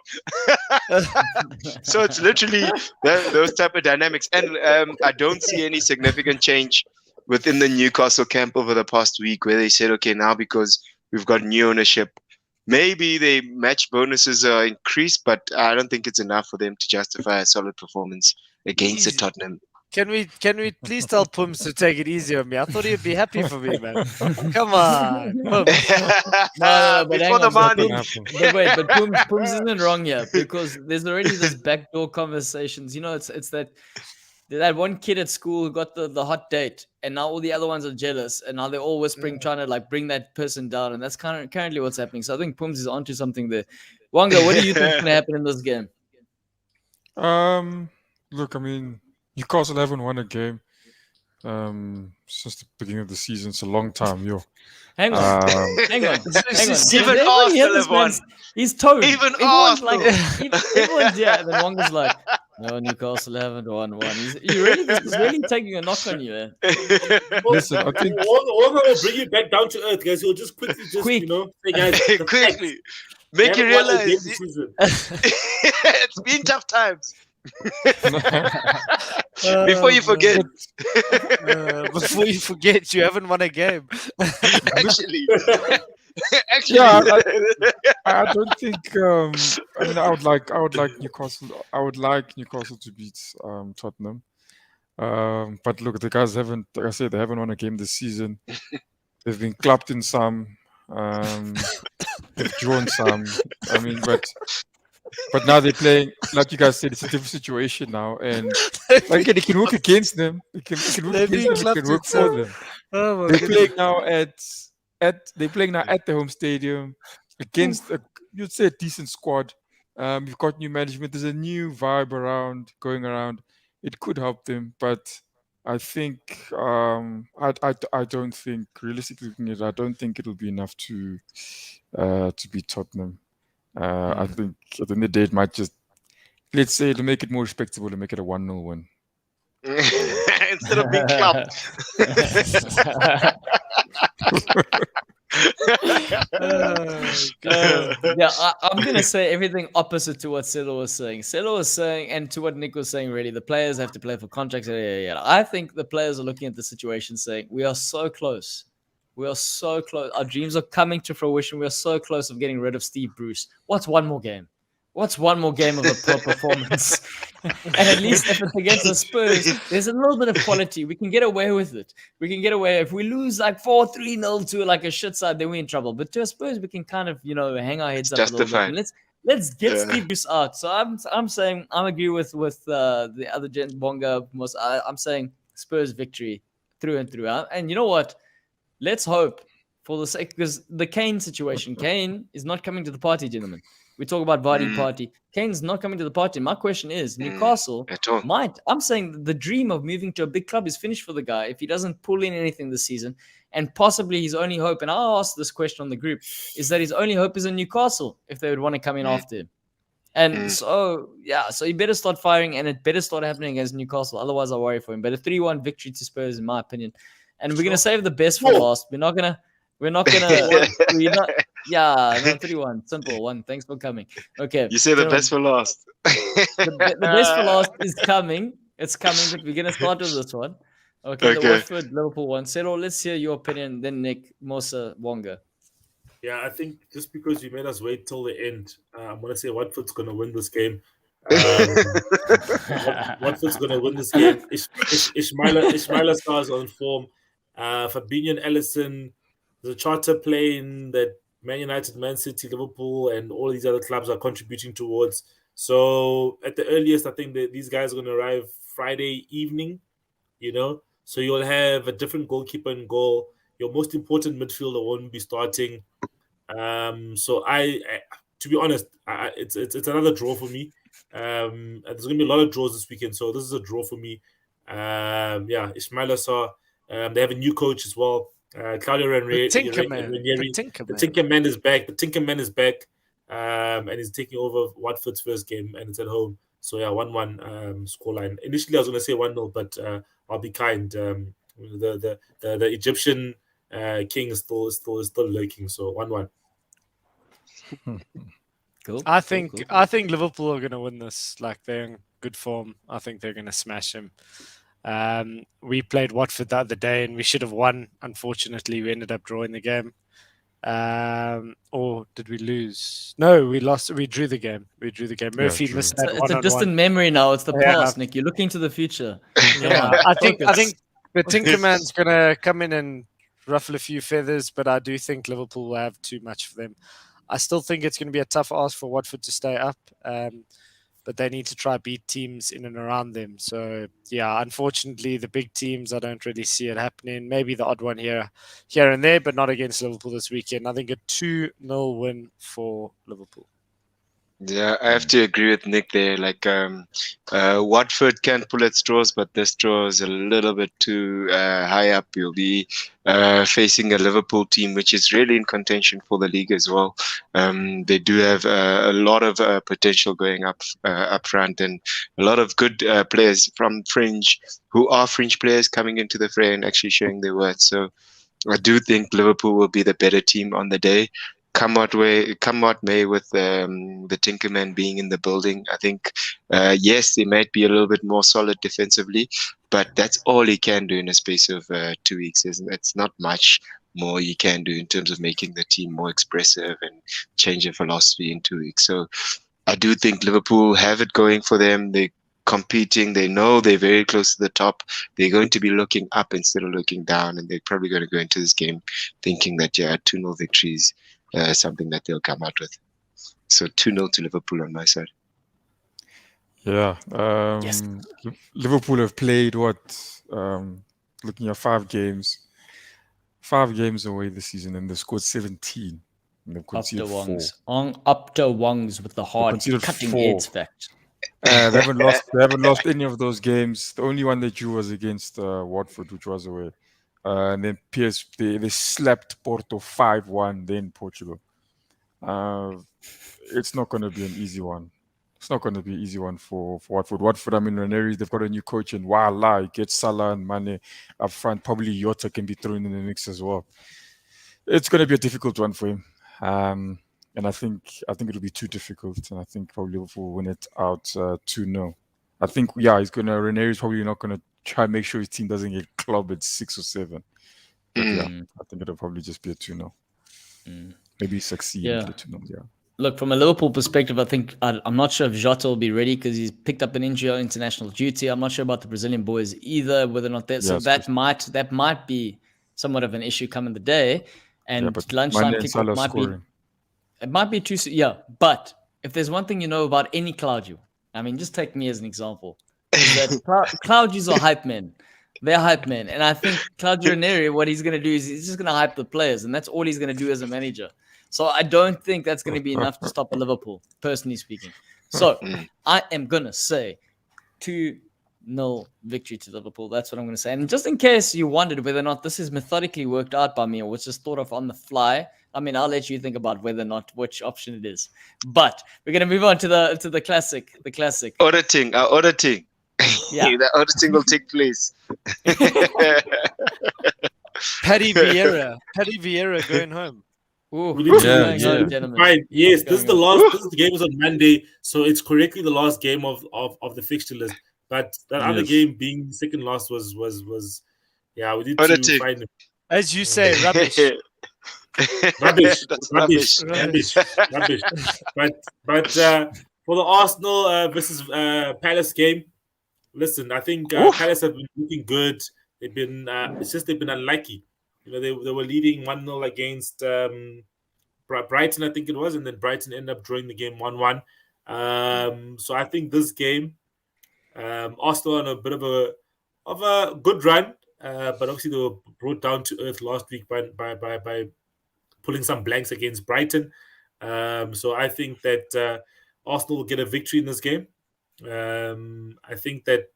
So it's literally those type of dynamics. And I don't see any significant change within the Newcastle camp over the past week where they said, okay, now because we've got new ownership, maybe the match bonuses are increased, but I don't think it's enough for them to justify a solid performance against the Tottenham. Can we please tell Pums to take it easy on me? I thought he'd be happy for me, man. Come on, Pums. No, but Before the money. But wait, but Pums isn't wrong here because there's already this backdoor conversations. You know, it's that one kid at school who got the hot date, and now all the other ones are jealous, and now they're all whispering, trying to like bring that person down, and that's currently what's happening. So I think Pums is onto something there. Wanga, what do you think is going to happen in this game? Look, I mean, Newcastle haven't won a game since the beginning of the season. It's a long time, yo. Hang on. Even Everybody Arsenal hear this have won. man? He's toad. Even Everyone's Arsenal. everyone's and then Wanga's like, no, Newcastle haven't won one. This is really taking a knock on you, eh? Listen, I think Wanga will bring you back down to earth, guys. He'll just quickly Quick. you know, say, guys, the Quickly. facts. Make you They haven't won a game realize this season. it's been tough times. Before you forget. Before you forget, you haven't won a game. Actually. Yeah, I don't think. I mean, I would like Newcastle. I would like Newcastle to beat Tottenham. But look, the guys haven't. Like I said, they haven't won a game this season. They've been clapped in some. They've drawn some. I mean, but now they're playing. Like you guys said, it's a different situation now, and like it can work against them. It can work against them. It can work for them. Oh, They're playing now they're playing now at the home stadium against you'd say a decent squad. You've got new management. There's a new vibe going around. It could help them, but I think I don't think, realistically looking at it, I don't think it'll be enough to beat Tottenham. I think at the end of the day, it might just, let's say, to make it more respectable, to make it a 1-0 win. Instead of being clapped. I'm going to say everything opposite to what Selo was saying. Selo was saying, and to what Nick was saying, really, the players have to play for contracts. I think the players are looking at the situation saying, we are so close. We are so close. Our dreams are coming to fruition. We are so close of getting rid of Steve Bruce. What's one more game? What's one more game of a poor performance? And at least if it's against the Spurs, there's a little bit of quality. We can get away with it. We can get away. If we lose like 4-3-0 to like a shit side, then we're in trouble. But to a Spurs, we can kind of, hang our heads up a little bit. And let's get Steve Bruce out. So I'm saying, I agree with the other gent, Bonga. I'm saying Spurs victory through and through. And you know what? Let's hope for the sake, because the Kane situation, Kane is not coming to the party, gentlemen. We talk about Vardy party. Kane's not coming to the party. My question is, Newcastle might. I'm saying the dream of moving to a big club is finished for the guy if he doesn't pull in anything this season. And possibly his only hope, and I'll ask this question on the group, is that his only hope is in Newcastle if they would want to come in after him. And so he better start firing, and it better start happening against Newcastle. Otherwise, I worry for him. But a 3-1 victory to Spurs, in my opinion. And we're going to save the best for last. We're not going to, 3-1. Simple one. Thanks for coming. Okay. You say the best for last. The best for last is coming. It's coming, but we're going to start with this one. Okay. The Watford Liverpool one. Settle, let's hear your opinion. Then Nick, Mosa, Wonga. Yeah, I think just because you made us wait till the end, I'm going to say Watford's going to win this game. Watford's going to win this game. Ismaila Sarr's on form. Fabinho and Ellison. There's a charter plane that Man United, Man City, Liverpool, and all these other clubs are contributing towards. So at the earliest, I think that these guys are going to arrive Friday evening, So you'll have a different goalkeeper in goal. Your most important midfielder won't be starting. So to be honest, it's another draw for me. There's going to be a lot of draws this weekend, so this is a draw for me. Ismaila Sarr. They have a new coach as well. Claudio Ranieri. The Tinkerman is back. And he's taking over Watford's first game, and it's at home. So 1-1 scoreline. Initially, I was going to say 1-0, but I'll be kind. The Egyptian king is still lurking. So 1-1. Cool. I think Liverpool are going to win this. Like, they're in good form. I think they're going to smash him. We played Watford the other day and we should have won. Unfortunately, we ended up drawing the game. Or did we lose? No, we lost. We drew the game. Murphy missed that. It's a distant memory now. It's the past, Nick. You're looking to the future. I think the Tinkerman's going to come in and ruffle a few feathers, but I do think Liverpool will have too much for them. I still think it's going to be a tough ask for Watford to stay up, but they need to try beat teams in and around them. So, unfortunately, the big teams, I don't really see it happening. Maybe the odd one here and there, but not against Liverpool this weekend. I think a 2-0 win for Liverpool. Yeah, I have to agree with Nick there. Like, Watford can pull at straws, but this draw is a little bit too high up. You'll be facing a Liverpool team which is really in contention for the league as well. They do have a lot of potential going up front, and a lot of good players from fringe who are fringe players coming into the fray and actually showing their worth. So I do think Liverpool will be the better team on the day. Come what may, with the Tinkerman being in the building. I think, yes, they might be a little bit more solid defensively, but that's all he can do in a space of 2 weeks. It's not much more you can do in terms of making the team more expressive and change their philosophy in 2 weeks. So I do think Liverpool have it going for them. They're competing. They know they're very close to the top. They're going to be looking up instead of looking down, and they're probably going to go into this game thinking that 2-0 victories. Something that they'll come out with. So 2-0 to Liverpool on my side. Yeah. Yes. Liverpool have played looking at 5 games. 5 games away this season, and they've scored 17. And they've conceded 4. Up to Wongs with the hard cutting edge fact. They haven't lost any of those games. The only one they drew was against Watford, which was away. And then they slapped Porto 5-1 then Portugal. It's not going to be an easy one. It's not going to be an easy one for Watford. Watford, Ranieri, they've got a new coach, and voila, get Salah and Mane up front. Probably Jota can be thrown in the mix as well. It's going to be a difficult one for him. And I think it'll be too difficult. And I think probably Liverpool will win it out 2-0. I think, Ranieri's probably not going to try and make sure his team doesn't get clubbed at 6 or 7. But I think it'll probably just be a 2-0. Maybe succeed at a 2-0, Look, from a Liverpool perspective, I think I'm not sure if Jota will be ready because he's picked up an injury on international duty. I'm not sure about the Brazilian boys either, whether or not that. So that might be somewhat of an issue coming the day. And lunchtime kickoff might be. It might be too. Yeah, but if there's one thing you know about any Claudio, I mean, just take me as an example. Claudios are hype men. They're hype men. And I think Claudio Ranieri, what he's going to do is he's just going to hype the players. And that's all he's going to do as a manager. So I don't think that's going to be enough to stop Liverpool, personally speaking. So I am going to say 2-0 victory to Liverpool. That's what I'm going to say. And just in case you wondered whether or not this is methodically worked out by me or was just thought of on the fly, I mean, I'll let you think about whether or not which option it is. But we're going to move on to the classic. The classic. Auditing. Yeah. The auditing will take place. Paddy Vieira going home. Ooh, we need to fine. Yes, this is the last. This game is on Monday, so it's correctly the last game of the fixture list. But that other game being second last was we need to find it. As you say, rubbish. rubbish. But For the Arsenal versus Palace game, listen, I think Palace have been looking good. They've been it's just they've been unlucky. You know, they were leading 1-0 against Brighton, I think it was, and then Brighton ended up drawing the game 1-1. So I think this game, Arsenal on a bit of a good run, but obviously they were brought down to earth last week by pulling some blanks against Brighton. So I think that Arsenal will get a victory in this game. I think that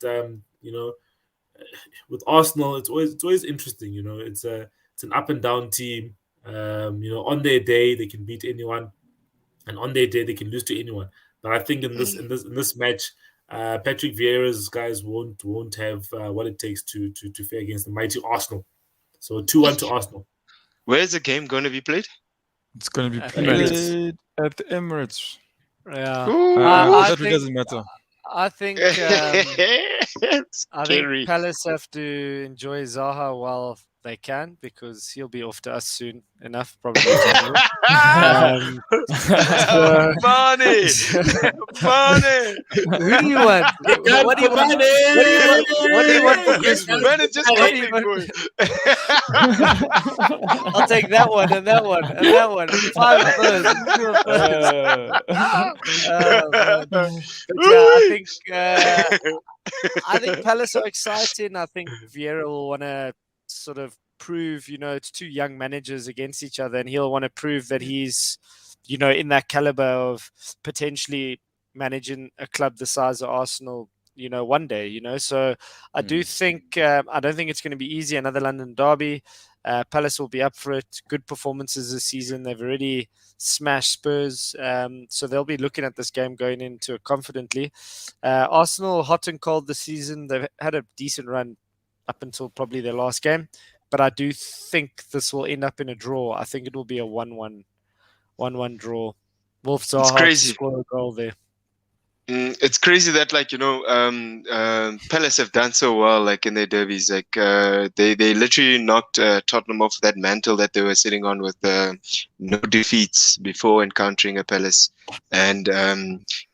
with Arsenal, it's always interesting. You know, it's an up and down team. On their day they can beat anyone, and on their day they can lose to anyone. But I think in this match, Patrick Vieira's guys won't have what it takes to fare against the mighty Arsenal. So 2-1 to Arsenal. Where's the game going to be played? It's going to be Emirates. played at the Emirates. Yeah. That doesn't matter. I think Palace have to enjoy Zaha while they can, because he'll be off to us soon enough, probably. Funny. Who do you want? What do you want? What do you want for Christmas? Man, just coming, boy. I'll take that one and that one and that one. 5 of those. 2 of those. I think Palace are exciting. I think Vieira will want to sort of prove, it's 2 young managers against each other, and he'll want to prove that he's, in that caliber of potentially managing a club the size of Arsenal, one day, So I do think, I don't think it's going to be easy. Another London derby. Palace will be up for it. Good performances this season. They've already smashed Spurs. So they'll be looking at this game going into it confidently. Arsenal, hot and cold this season. They've had a decent run up until probably their last game. But I do think this will end up in a draw. I think it will be a 1-1 draw. Wolf Zaha score a goal there. It's crazy that Palace have done so well in their derbies. They literally knocked Tottenham off that mantle that they were sitting on with no defeats before encountering a Palace, and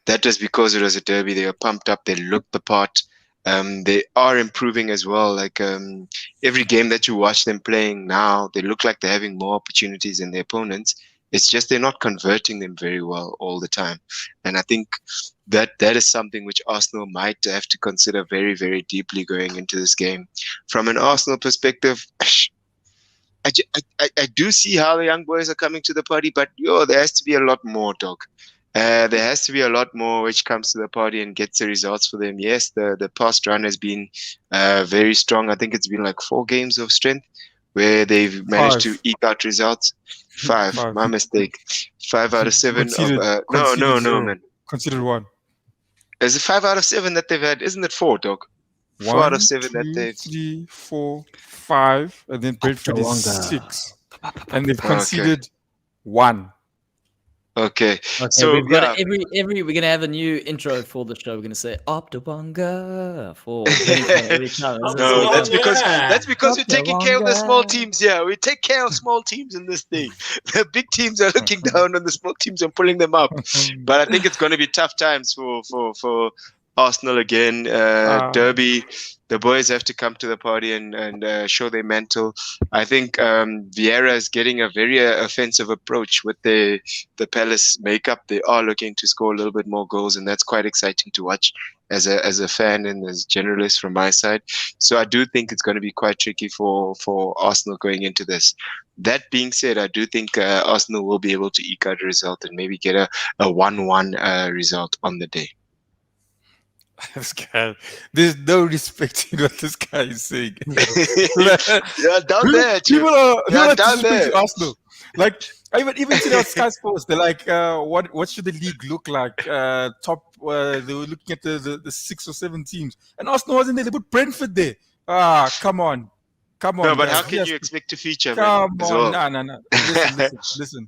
that is because it was a derby. They were pumped up. They looked the part. They are improving as well. Every game that you watch them playing now, they look like they're having more opportunities than their opponents. It's just they're not converting them very well all the time. And I think that is something which Arsenal might have to consider very, very deeply going into this game. From an Arsenal perspective, I do see how the young boys are coming to the party, but there has to be a lot more, dog. There has to be a lot more which comes to the party and gets the results for them. Yes, the past run has been very strong. I think it's been 4 games of strength where they've managed to eke out results. 5, my mistake. 5 out of 7. No, man. Considered 1. Is it 5 out of 7 that they've had? Isn't it 4, dog? 4 out of 7 that they've. 3, 4, 5, and then Brentford is 6, and they've conceded 1. Okay. So we've got we're gonna have a new intro for the show. We're gonna say Optawanga for every time. No, that's because we're taking care of the small teams here. We take care of small teams in this thing. The big teams are looking down on the small teams and pulling them up. But I think it's going to be tough times for Arsenal again. Derby. The boys have to come to the party and show their mantle. I think Vieira is getting a very offensive approach with the Palace makeup. They are looking to score a little bit more goals, and that's quite exciting to watch as a fan and as a generalist from my side. So I do think it's going to be quite tricky for Arsenal going into this. That being said, I do think Arsenal will be able to eke out a result and maybe get a 1-1 result on the day. This guy, there's no respect in what this guy is saying. Yeah, down there. People are down there. Arsenal. I even see that Sky Sports. They're like, what should the league look like? Top. They were looking at the 6 or 7 teams, and Arsenal wasn't there. They put Brentford there. Come on. No, but how can you expect to feature? Come on, well? no. Listen.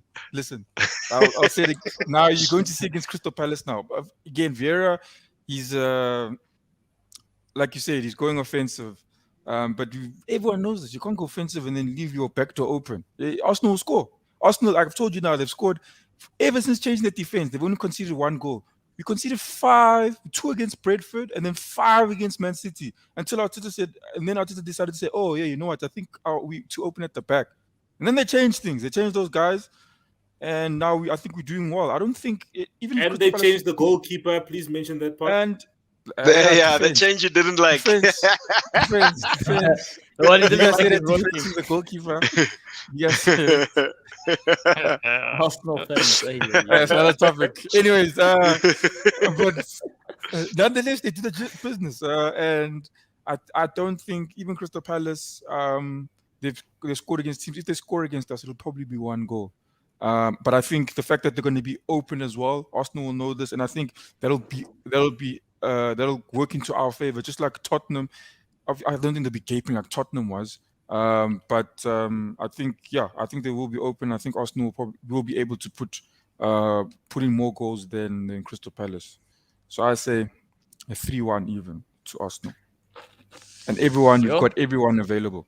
I'll say it now. You're going to see against Crystal Palace now. Again, Vieira. He's like you said, he's going offensive. But everyone knows this. You can't go offensive and then leave your back door open. Arsenal will score. Arsenal, like I've told you now, they've scored ever since changing the defense. They've only conceded 1 goal. We conceded 5, 2 against Brentford, and then 5 against Man City. Until Arteta said, and then Arteta decided to say, "Oh yeah, you know what? I think we too open at the back." And then they changed things. They changed those guys, and now I think we're doing well. I don't think even and they changed the goalkeeper. Please mention that part. And the change you didn't like. Defense. What he didn't like said is defense the goalkeeper. Yes. Arsenal fans. That's another topic. Anyways, but nonetheless, they did the business, and I don't think even Crystal Palace, they've scored against teams. If they score against us, it'll probably be 1 goal. But I think the fact that they're going to be open as well, Arsenal will know this, and I think that'll work into our favor. Just like Tottenham, I don't think they'll be gaping like Tottenham was. But I think they will be open. I think Arsenal will be able to put in more goals than Crystal Palace. So I say a 3-1 even to Arsenal. And you've got everyone available.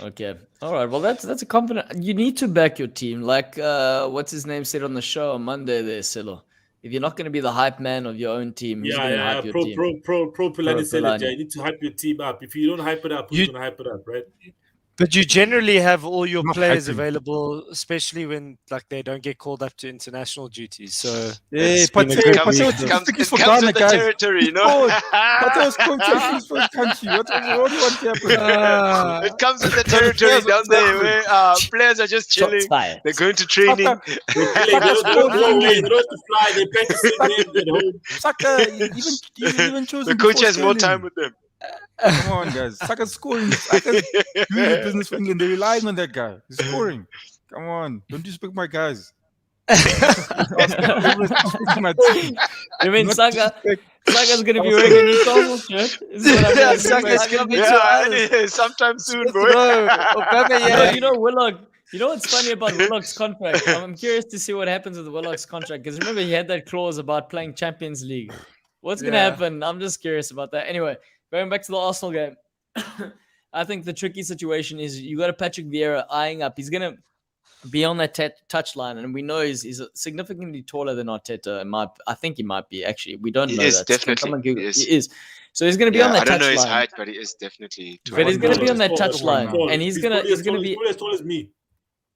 Okay. All right. Well, that's a confident. You need to back your team. Like what's his name said on the show on Monday there, Silo. If you're not going to be the hype man of your own team, who's going to hype your team? Pro Pelani said it, yeah. You need to hype your team up. If you don't hype it up, who's going to hype it up, right? But you generally have all your players available, especially when they don't get called up to international duties. So it comes with the territory, you know. Pateo's quotations for the country. What do you want to happen? It comes with the territory down there where players are just chilling. They're going to training. They don't fly. They practice at home. Saka even chose the coach has more time with them. Come on, guys. Saka's scoring. Saka's doing the business for England. They're relying on that guy. He's scoring. Come on. Don't disrespect my guys. You mean Saka's going to be wearing a Newcastle shirt? Saka's going to be sometime soon, bro. You know, Willock. You know what's funny about Willock's contract? I'm curious to see what happens with Willock's contract, because remember he had that clause about playing Champions League. What's going to happen? I'm just curious about that. Anyway, going back to the Arsenal game, I think the tricky situation is you got a Patrick Vieira eyeing up. He's going to be on that touchline, and we know he's significantly taller than Arteta. I think he might be, actually. We don't know that. Definitely. He is. So he's going to be on that touchline. I don't know his height, but he is definitely taller. But he's going to be on that touchline, and he's going to be as tall as me.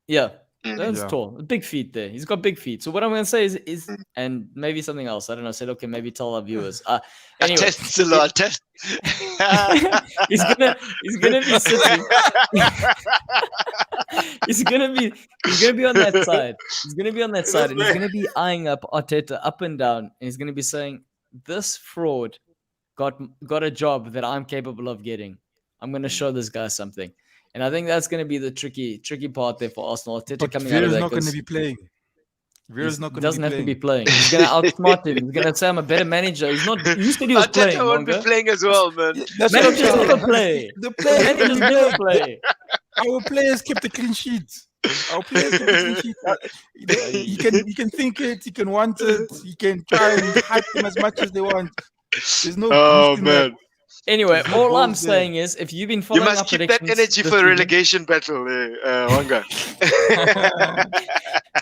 Yeah. That's tall. Big feet there. He's got big feet. So what I'm going to say is, and maybe something else. I don't know. Said, okay, maybe tell our viewers. Anyway, test a lot. Test. he's gonna be sitting. he's gonna be on that side. He's gonna be on that side, and he's gonna be eyeing up Arteta up and down, and he's gonna be saying, "This fraud got a job that I'm capable of getting. I'm gonna show this guy something." And I think that's going to be the tricky part there for Arsenal. Arteta coming out of that. Vieira's not going to be playing. Vieira's not going to be playing. Doesn't have to be playing. He's going to outsmart him. He's going to say, I'm a better manager. He's not. You said he was playing. Arteta won't be playing as well, man. Managers never play. Managers never play. Our players kept the clean sheet. He can think it. He can want it. He can try and hype them as much as they want. There's no. Oh, man. Anyway, all I'm saying is, if you've been following up predictions, you must keep that energy for a relegation battle, Wanga.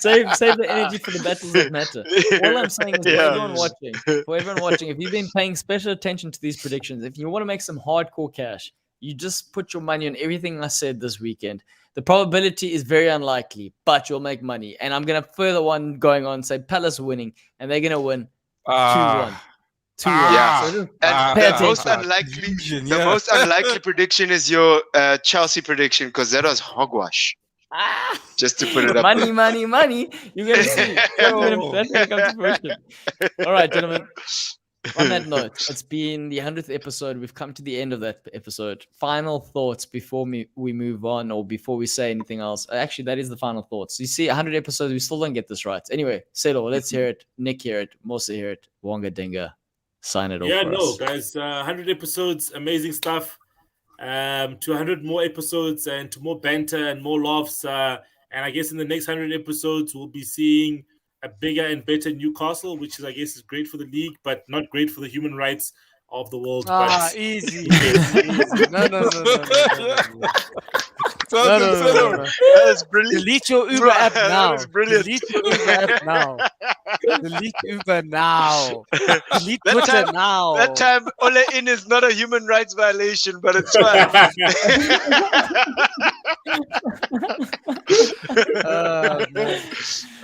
save the energy for the battles that matter. All I'm saying is, for everyone watching, if you've been paying special attention to these predictions, if you want to make some hardcore cash, you just put your money on everything I said this weekend. The probability is very unlikely, but you'll make money. And I'm going to further one going on, say Palace winning, and they're going to win 2-1. The most unlikely prediction is your Chelsea prediction, because that was hogwash. Just to put it up. Money. You're going to see. That's going to come to fruition. All right, gentlemen. On that note, it's been the 100th episode. We've come to the end of that episode. Final thoughts before we move on, or before we say anything else. Actually, that is the final thoughts. You see, 100 episodes, we still don't get this right. Anyway, Selo, let's hear it. Nick, hear it. Mosa, hear it. Wanga Dinga. Sign it off. Yeah, no, guys. 100 episodes, amazing stuff. To 100 more episodes, and to more banter and more laughs. And I guess in the next 100 episodes, we'll be seeing a bigger and better Newcastle, which is, I guess, is great for the league, but not great for the human rights of the world. Easy. No. No. That was brilliant. Delete your Uber Bro, app that now. was brilliant. Delete your Uber app now. Delete Uber now. Delete That Twitter time- now. That time, Ole In is not a human rights violation, but it's fine. Man.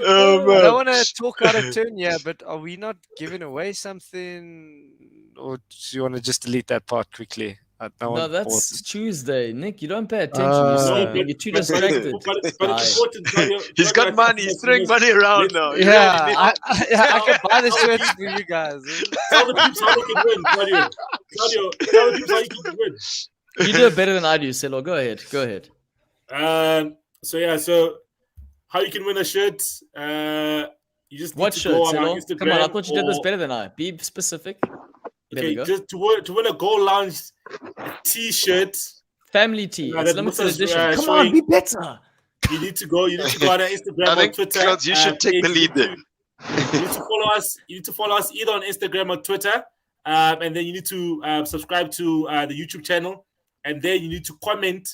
Oh, I man. don't want to talk out of turn here, but are we not giving away something? Or do you want to just delete that part quickly? No, that's Tuesday. Nick, you don't pay attention. You're sleeping. You're too distracted. But it's important, Claudio. He's got money. He's throwing money around now. He's Yeah, I can buy the shirts for you guys. Tell the peeps how they can win, Claudio. Claudio, tell the peeps how you can win. You do it better than I do, Selo. Go ahead. So how you can win a shirt? You just need What to shirt, go on our Selo? Instagram. Come on, I thought you did this or- better than I. Be specific. There we Okay, go. just to win a Goal Lounge T-shirt, Family tea. Yeah, It's that limited Musa's, edition. Come showing- on, be better. you need to go on our Instagram I or think, Twitter. Claude, you should take the lead there. You need to follow us. You need to follow us either on Instagram or Twitter, and then you need to subscribe to the YouTube channel, and then you need to comment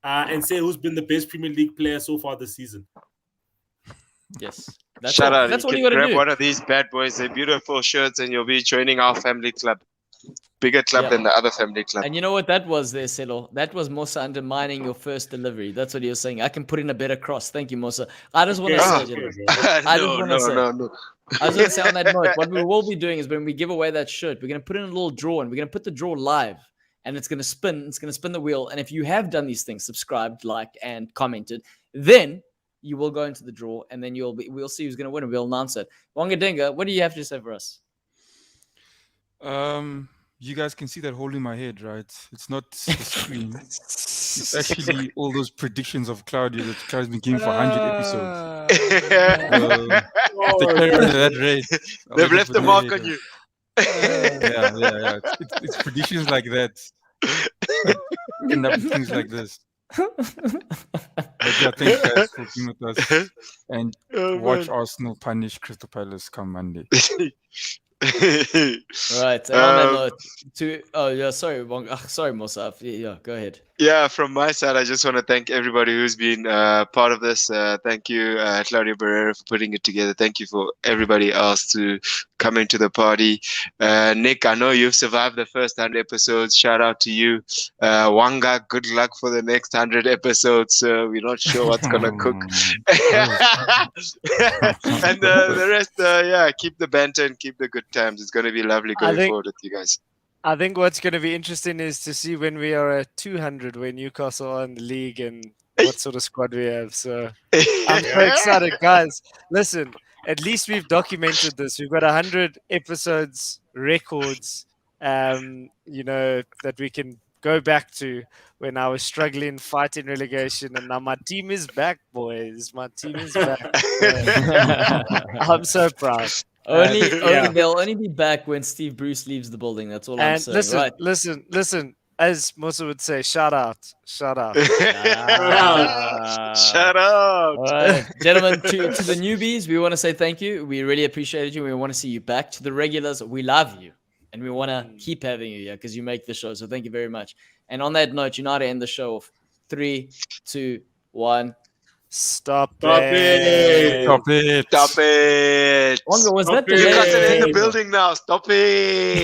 and say who's been the best Premier League player so far this season. Yes. That's Shout all. out. That's You all can you gotta grab do. one of these bad boys. They're beautiful shirts, and you'll be joining our family club. Bigger club Yeah. than the other family club. And you know what that was there, Selo? That was Musa undermining your first delivery. That's what he was saying. I can put in a better cross. Thank you, Musa. I just want to say, gentlemen. I just want to say. No. I was going to say on that note, what we will be doing is when we give away that shirt, we're going to put in a little draw and we're going to put the draw live and it's going to spin. It's going to spin the wheel. And if you have done these things, subscribed, liked, and commented, then you will go into the draw and then we'll see who's going to win and we'll announce it. Wangadinga, what do you have to say for us? You guys can see that hole in my head, right? It's not the screen. It's actually all those predictions of Claudio that Claudio's been giving for 100 episodes. To carry on at that rate, They've left a mark on you. Yeah. It's predictions like that end up with things like this. But yeah, thanks guys for being with us and watch Arsenal punish Crystal Palace come Monday. Right. And on that note, sorry, Musa. Yeah, go ahead. Yeah, from my side, I just want to thank everybody who's been part of this. Thank you, Claudio Barrera, for putting it together. Thank you for everybody else to come into the party. Nick, I know you've survived the first 100 episodes. Shout out to you. Wanga, good luck for the next 100 episodes. We're not sure what's going to cook. And the rest, keep the banter and keep the good times. It's going to be lovely going forward with you guys. I think what's going to be interesting is to see when we are at 200, where Newcastle are in the league and what sort of squad we have. So I'm so excited, guys. Listen, at least we've documented this. We've got 100 episodes, records, that we can go back to when I was struggling, fighting relegation, and now my team is back, boys. My team is back. I'm so proud. They'll only be back when Steve Bruce leaves the building. That's all I'm saying. Listen. As Musa would say, shout out. Shut up. All right. Gentlemen, to the newbies, we want to say thank you. We really appreciate you. We want to see you back. To the regulars, we love you. And we want to keep having you here because you make the show. So thank you very much. And on that note, you know how to end the show off. 3, 2, 1. Stop it. Wanga, was that the Newcastle in the building now. Stop it.